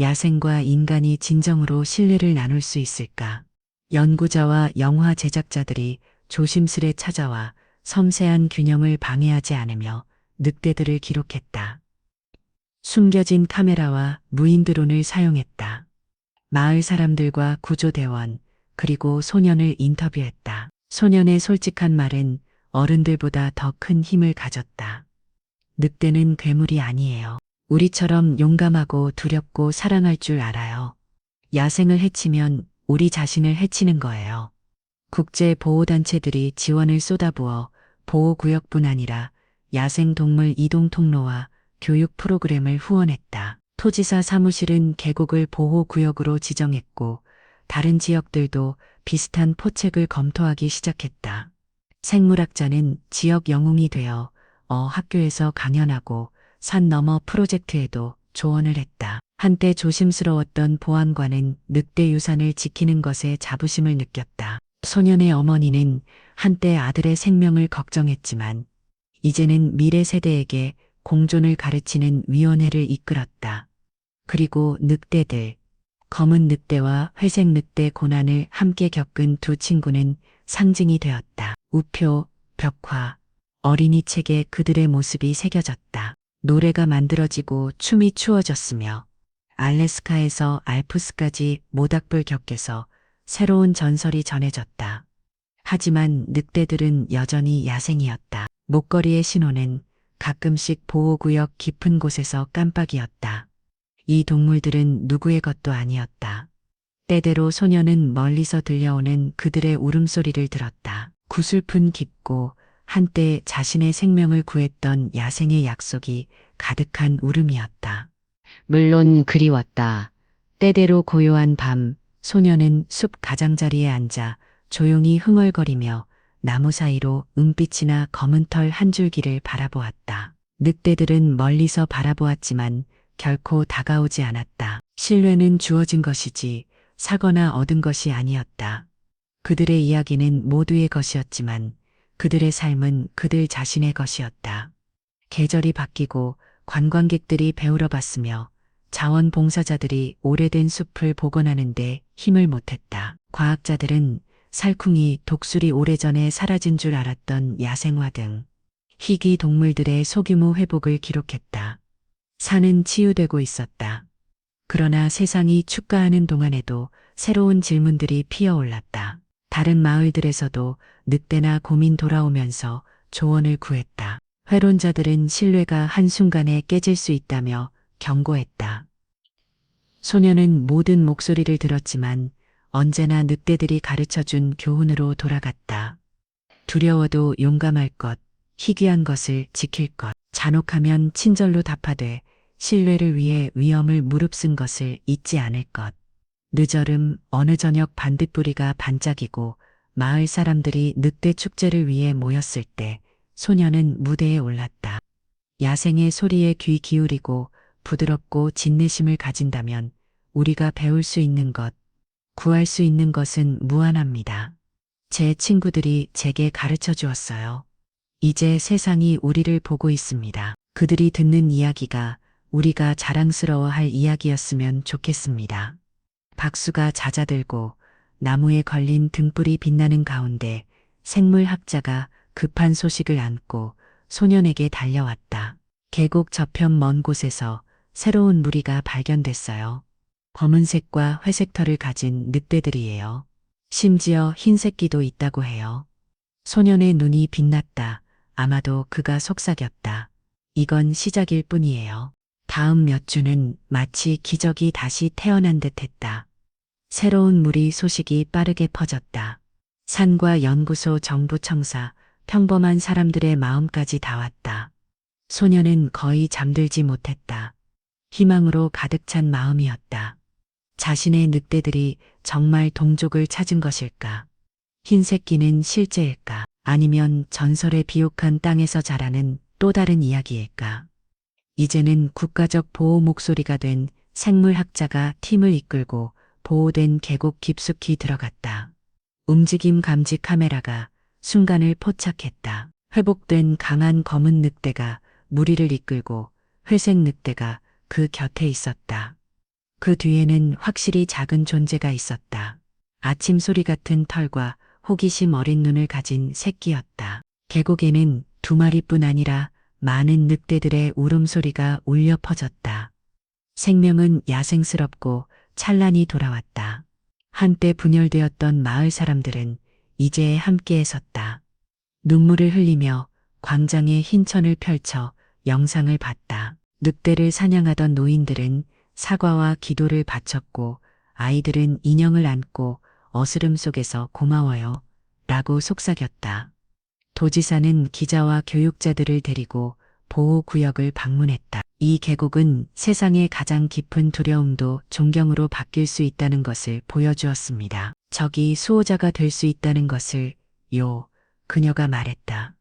야생과 인간이 진정으로 신뢰를 나눌 수 있을까? 연구자와 영화 제작자들이 조심스레 찾아와 섬세한 균형을 방해하지 않으며 늑대들을 기록했다. 숨겨진 카메라와 무인 드론을 사용했다. 마을 사람들과 구조대원, 그리고 소년을 인터뷰했다. 소년의 솔직한 말은 어른들보다 더 큰 힘을 가졌다. 늑대는 괴물이 아니에요. 우리처럼 용감하고 두렵고 사랑할 줄 알아요. 야생을 해치면 우리 자신을 해치는 거예요. 국제 보호단체들이 지원을 쏟아부어 보호구역뿐 아니라 야생동물 이동 통로와 교육 프로그램을 후원했다. 토지사 사무실은 계곡을 보호구역으로 지정했고 다른 지역들도 비슷한 포책을 검토하기 시작했다. 생물학자는 지역 영웅이 되어 학교에서 강연하고 산 너머 프로젝트에도 조언을 했다. 한때 조심스러웠던 보안관은 늑대 유산을 지키는 것에 자부심을 느꼈다. 소년의 어머니는 한때 아들의 생명을 걱정했지만 이제는 미래 세대에게 공존을 가르치는 위원회를 이끌었다. 그리고 늑대들, 검은 늑대와 회색 늑대 고난을 함께 겪은 두 친구는 상징이 되었다. 우표, 벽화, 어린이 책에 그들의 모습이 새겨졌다. 노래가 만들어지고 춤이 추어졌으며 알래스카에서 알프스까지 모닥불 격에서 새로운 전설이 전해졌다. 하지만 늑대들은 여전히 야생이었다. 목걸이의 신호는 가끔씩 보호구역 깊은 곳에서 깜빡이었다. 이 동물들은 누구의 것도 아니었다. 때대로 소년은 멀리서 들려오는 그들의 울음소리를 들었다. 구슬픈 깊고 한때 자신의 생명을 구했던 야생의 약속이 가득한 울음이었다. 물론 그리웠다. 때대로 고요한 밤, 소년은 숲 가장자리에 앉아 조용히 흥얼거리며 나무 사이로 은빛이나 검은 털 한 줄기를 바라보았다. 늑대들은 멀리서 바라보았지만 결코 다가오지 않았다. 신뢰는 주어진 것이지 사거나 얻은 것이 아니었다. 그들의 이야기는 모두의 것이었지만 그들의 삶은 그들 자신의 것이었다. 계절이 바뀌고 관광객들이 배우러 봤으며 자원봉사자들이 오래된 숲을 복원하는데 힘을 못했다. 과학자들은 살쾡이, 독수리 오래전에 사라진 줄 알았던 야생화 등 희귀 동물들의 소규모 회복을 기록했다. 산은 치유되고 있었다. 그러나 세상이 축가하는 동안에도 새로운 질문들이 피어올랐다. 다른 마을들에서도 늑대나 곰이 돌아오면서 조언을 구했다. 회론자들은 신뢰가 한순간에 깨질 수 있다며 경고했다. 소년은 모든 목소리를 들었지만 언제나 늑대들이 가르쳐준 교훈으로 돌아갔다. 두려워도 용감할 것, 희귀한 것을 지킬 것, 잔혹하면 친절로 답하되 신뢰를 위해 위험을 무릅쓴 것을 잊지 않을 것. 늦얼음 어느 저녁 반딧불이가 반짝이고 마을 사람들이 늑대 축제를 위해 모였을 때 소년은 무대에 올랐다. 야생의 소리에 귀 기울이고 부드럽고 진내심을 가진다면 우리가 배울 수 있는 것, 구할 수 있는 것은 무한합니다. 제 친구들이 제게 가르쳐 주었어요. 이제 세상이 우리를 보고 있습니다. 그들이 듣는 이야기가 우리가 자랑스러워할 이야기였으면 좋겠습니다. 박수가 잦아들고 나무에 걸린 등불이 빛나는 가운데 생물학자가 급한 소식을 안고 소년에게 달려왔다. 계곡 저편 먼 곳에서 새로운 무리가 발견됐어요. 검은색과 회색 털을 가진 늑대들이에요. 심지어 흰 새끼도 있다고 해요. 소년의 눈이 빛났다. 아마도 그가 속삭였다. 이건 시작일 뿐이에요. 다음 몇 주는 마치 기적이 다시 태어난 듯 했다. 새로운 무리 소식이 빠르게 퍼졌다. 산과 연구소, 정부 청사, 평범한 사람들의 마음까지 닿았다. 소녀는 거의 잠들지 못했다. 희망으로 가득 찬 마음이었다. 자신의 늑대들이 정말 동족을 찾은 것일까? 흰 새끼는 실제일까? 아니면 전설의 비옥한 땅에서 자라는 또 다른 이야기일까? 이제는 국가적 보호 목소리가 된 생물학자가 팀을 이끌고 보호된 계곡 깊숙이 들어갔다. 움직임 감지 카메라가 순간을 포착했다. 회복된 강한 검은 늑대가 무리를 이끌고 회색 늑대가 그 곁에 있었다. 그 뒤에는 확실히 작은 존재가 있었다. 아침 소리 같은 털과 호기심 어린 눈을 가진 새끼였다. 계곡에는 두 마리뿐 아니라 많은 늑대들의 울음소리가 울려 퍼졌다. 생명은 야생스럽고 찬란히 돌아왔다. 한때 분열되었던 마을 사람들은 이제 함께 섰다. 눈물을 흘리며 광장에 흰 천을 펼쳐 영상을 봤다. 늑대를 사냥하던 노인들은 사과와 기도를 바쳤고 아이들은 인형을 안고 어스름 속에서 고마워요 라고 속삭였다. 도지사는 기자와 교육자들을 데리고 보호구역을 방문했다. 이 계곡은 세상의 가장 깊은 두려움도 존경으로 바뀔 수 있다는 것을 보여주었습니다. 적이 수호자가 될 수 있다는 것을 그녀가 말했다.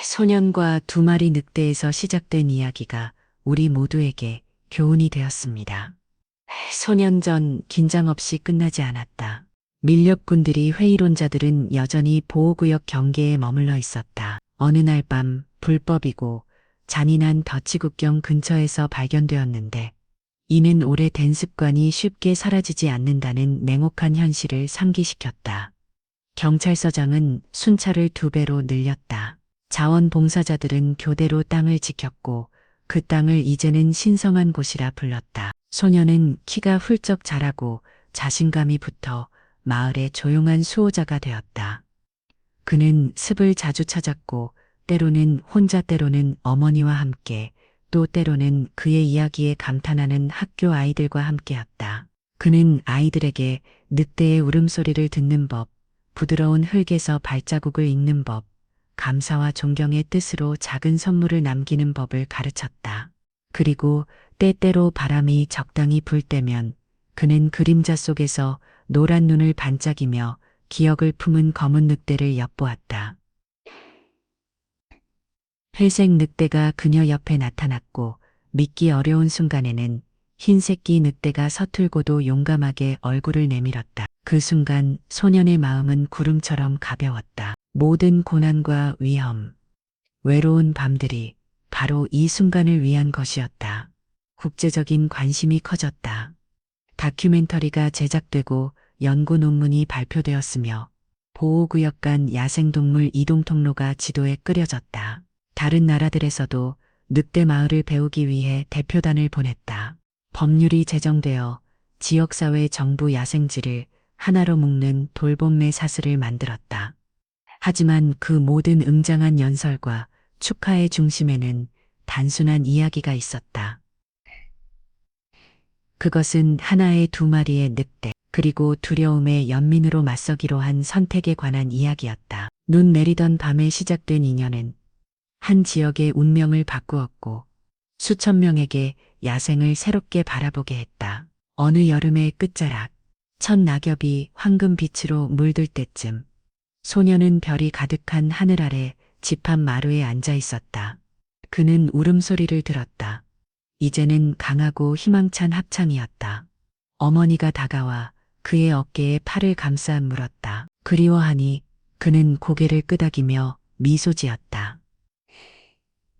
소년과 두 마리 늑대에서 시작된 이야기가 우리 모두에게 교훈이 되었습니다. 소년 전 긴장 없이 끝나지 않았다. 밀렵꾼들이 회의론자들은 여전히 보호구역 경계에 머물러 있었다. 어느 날 밤 불법이고 잔인한 더치국경 근처에서 발견되었는데 이는 오래된 습관이 쉽게 사라지지 않는다는 냉혹한 현실을 상기시켰다. 경찰서장은 순찰을 2배로 늘렸다. 자원봉사자들은 교대로 땅을 지켰고 그 땅을 이제는 신성한 곳이라 불렀다. 소녀는 키가 훌쩍 자라고 자신감이 붙어 마을의 조용한 수호자가 되었다. 그는 습을 자주 찾았고 때로는 혼자 때로는 어머니와 함께 또 때로는 그의 이야기에 감탄하는 학교 아이들과 함께였다. 그는 아이들에게 늑대의 울음소리를 듣는 법, 부드러운 흙에서 발자국을 읽는 법, 감사와 존경의 뜻으로 작은 선물을 남기는 법을 가르쳤다. 그리고 때때로 바람이 적당히 불 때면 그는 그림자 속에서 노란 눈을 반짝이며 기억을 품은 검은 늑대를 엿보았다. 회색 늑대가 그녀 옆에 나타났고 믿기 어려운 순간에는 흰 새끼 늑대가 서툴고도 용감하게 얼굴을 내밀었다. 그 순간 소년의 마음은 구름처럼 가벼웠다. 모든 고난과 위험, 외로운 밤들이 바로 이 순간을 위한 것이었다. 국제적인 관심이 커졌다. 다큐멘터리가 제작되고 연구 논문이 발표되었으며 보호구역 간 야생동물 이동 통로가 지도에 끄려졌다. 다른 나라들에서도 늑대 마을을 배우기 위해 대표단을 보냈다. 법률이 제정되어 지역사회 정부 야생지를 하나로 묶는 돌봄매 사슬을 만들었다. 하지만 그 모든 웅장한 연설과 축하의 중심에는 단순한 이야기가 있었다. 그것은 하나의 2마리의 늑대, 그리고 두려움의 연민으로 맞서기로 한 선택에 관한 이야기였다. 눈 내리던 밤에 시작된 인연은 한 지역의 운명을 바꾸었고 수천 명에게 야생을 새롭게 바라보게 했다. 어느 여름의 끝자락, 첫 낙엽이 황금빛으로 물들 때쯤 소녀는 별이 가득한 하늘 아래 집 앞 마루에 앉아 있었다. 그는 울음소리를 들었다. 이제는 강하고 희망찬 합창이었다. 어머니가 다가와 그의 어깨에 팔을 감싸 물었다. 그리워하니 그는 고개를 끄덕이며 미소 지었다.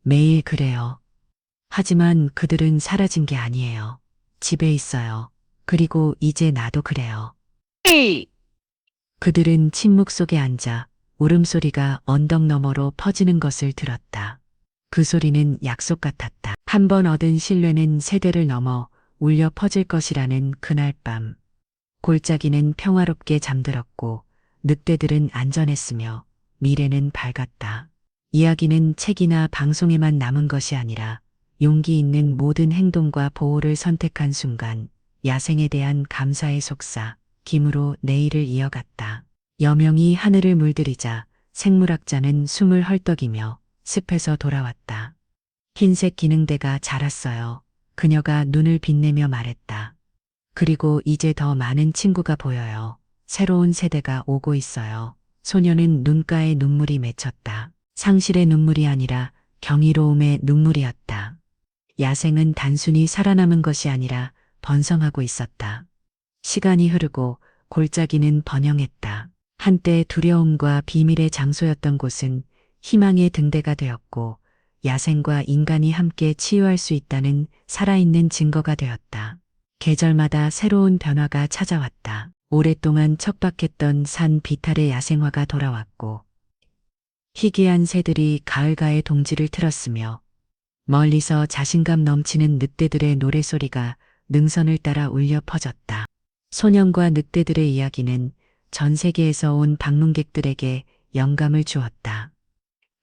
매일 그래요. 하지만 그들은 사라진 게 아니에요. 집에 있어요. 그리고 이제 나도 그래요. 그들은 침묵 속에 앉아 울음소리가 언덕 너머로 퍼지는 것을 들었다. 그 소리는 약속 같았다. 한 번 얻은 신뢰는 세대를 넘어 울려 퍼질 것이라는 그날 밤. 골짜기는 평화롭게 잠들었고 늑대들은 안전했으며 미래는 밝았다. 이야기는 책이나 방송에만 남은 것이 아니라 용기 있는 모든 행동과 보호를 선택한 순간 야생에 대한 감사의 속사, 김으로 내일을 이어갔다. 여명이 하늘을 물들이자 생물학자는 숨을 헐떡이며 습에서 돌아왔다. 흰색 기능대가 자랐어요. 그녀가 눈을 빛내며 말했다. 그리고 이제 더 많은 친구가 보여요. 새로운 세대가 오고 있어요. 소녀는 눈가에 눈물이 맺혔다. 상실의 눈물이 아니라 경이로움의 눈물이었다. 야생은 단순히 살아남은 것이 아니라 번성하고 있었다. 시간이 흐르고 골짜기는 번영했다. 한때 두려움과 비밀의 장소였던 곳은 희망의 등대가 되었고 야생과 인간이 함께 치유할 수 있다는 살아있는 증거가 되었다. 계절마다 새로운 변화가 찾아왔다. 오랫동안 척박했던 산 비탈의 야생화가 돌아왔고 희귀한 새들이 가을가의 동지를 틀었으며 멀리서 자신감 넘치는 늑대들의 노래소리가 능선을 따라 울려 퍼졌다. 소년과 늑대들의 이야기는 전 세계에서 온 방문객들에게 영감을 주었다.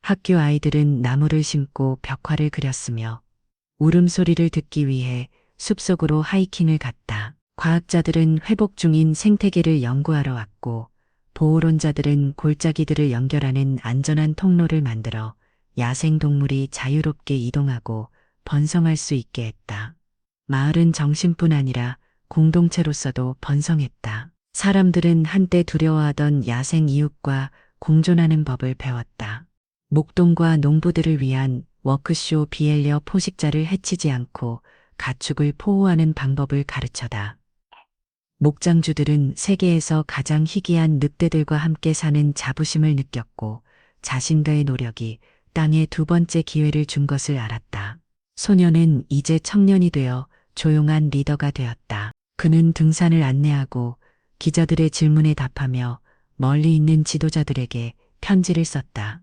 학교 아이들은 나무를 심고 벽화를 그렸으며 울음소리를 듣기 위해 숲속으로 하이킹을 갔다. 과학자들은 회복 중인 생태계를 연구하러 왔고 보호론자들은 골짜기들을 연결하는 안전한 통로를 만들어 야생동물이 자유롭게 이동하고 번성할 수 있게 했다. 마을은 정신뿐 아니라 공동체로서도 번성했다. 사람들은 한때 두려워하던 야생 이웃과 공존하는 법을 배웠다. 목동과 농부들을 위한 워크쇼 비엘리어 포식자를 해치지 않고 가축을 포호하는 방법을 가르쳐다. 목장주들은 세계에서 가장 희귀한 늑대들과 함께 사는 자부심을 느꼈고 자신과의 노력이 땅에 두 번째 기회를 준 것을 알았다. 소녀는 이제 청년이 되어 조용한 리더가 되었다. 그는 등산을 안내하고 기자들의 질문에 답하며 멀리 있는 지도자들에게 편지를 썼다.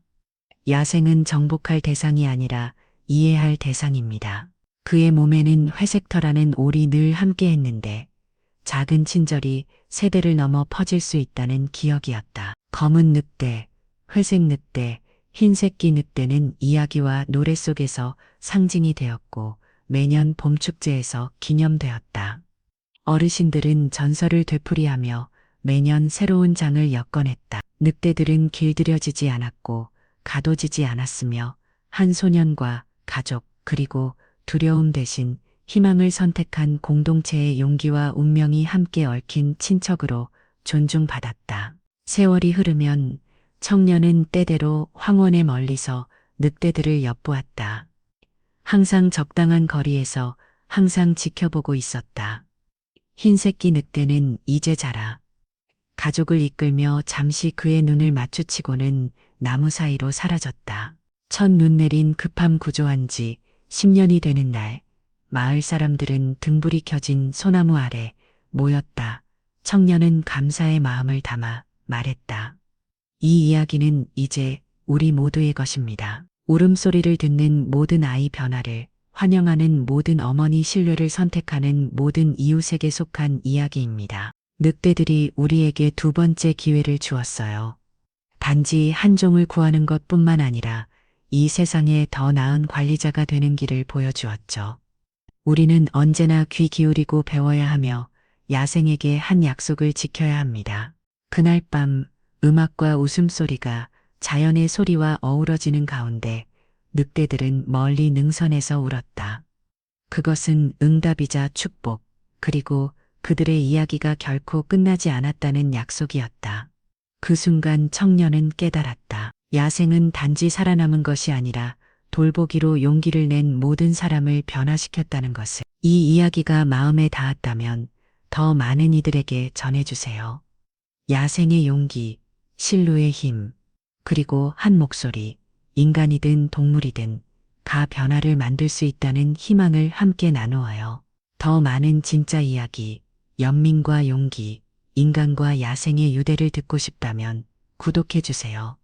야생은 정복할 대상이 아니라 이해할 대상입니다. 그의 몸에는 회색터라는 올이 늘 함께 했는데 작은 친절이 세대를 넘어 퍼질 수 있다는 기억이었다. 검은 늑대, 회색 늑대, 흰새끼 늑대는 이야기와 노래 속에서 상징이 되었고 매년 봄축제에서 기념되었다. 어르신들은 전설을 되풀이하며 매년 새로운 장을 엮어냈다. 늑대들은 길들여지지 않았고 가둬지지 않았으며 한 소년과 가족 그리고 두려움 대신 희망을 선택한 공동체의 용기와 운명이 함께 얽힌 친척으로 존중받았다. 세월이 흐르면 청년은 때대로 황혼의 멀리서 늑대들을 엿보았다. 항상 적당한 거리에서 항상 지켜보고 있었다. 흰새끼 늑대는 이제 자라. 가족을 이끌며 잠시 그의 눈을 마주치고는 나무 사이로 사라졌다. 첫 눈 내린 급함 구조한 지 10년이 되는 날, 마을 사람들은 등불이 켜진 소나무 아래 모였다. 청년은 감사의 마음을 담아 말했다. 이 이야기는 이제 우리 모두의 것입니다. 울음소리를 듣는 모든 아이 변화를 환영하는 모든 어머니 신뢰를 선택하는 모든 이웃에게 속한 이야기입니다. 늑대들이 우리에게 두 번째 기회를 주었어요. 단지 한 종을 구하는 것뿐만 아니라 이 세상에 더 나은 관리자가 되는 길을 보여주었죠. 우리는 언제나 귀 기울이고 배워야 하며 야생에게 한 약속을 지켜야 합니다. 그날 밤 음악과 웃음소리가 자연의 소리와 어우러지는 가운데 늑대들은 멀리 능선에서 울었다. 그것은 응답이자 축복, 그리고 그들의 이야기가 결코 끝나지 않았다는 약속이었다. 그 순간 청년은 깨달았다. 야생은 단지 살아남은 것이 아니라 돌보기로 용기를 낸 모든 사람을 변화시켰다는 것을. 이 이야기가 마음에 닿았다면 더 많은 이들에게 전해주세요. 야생의 용기, 신루의 힘, 그리고 한 목소리, 인간이든 동물이든 가 변화를 만들 수 있다는 희망을 함께 나누어요. 더 많은 진짜 이야기, 연민과 용기, 인간과 야생의 유대를 듣고 싶다면 구독해주세요.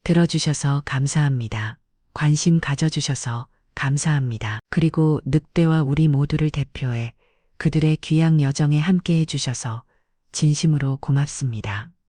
들어주셔서 감사합니다. 관심 가져주셔서 감사합니다. 그리고 늑대와 우리 모두를 대표해 그들의 귀향 여정에 함께 해주셔서 진심으로 고맙습니다.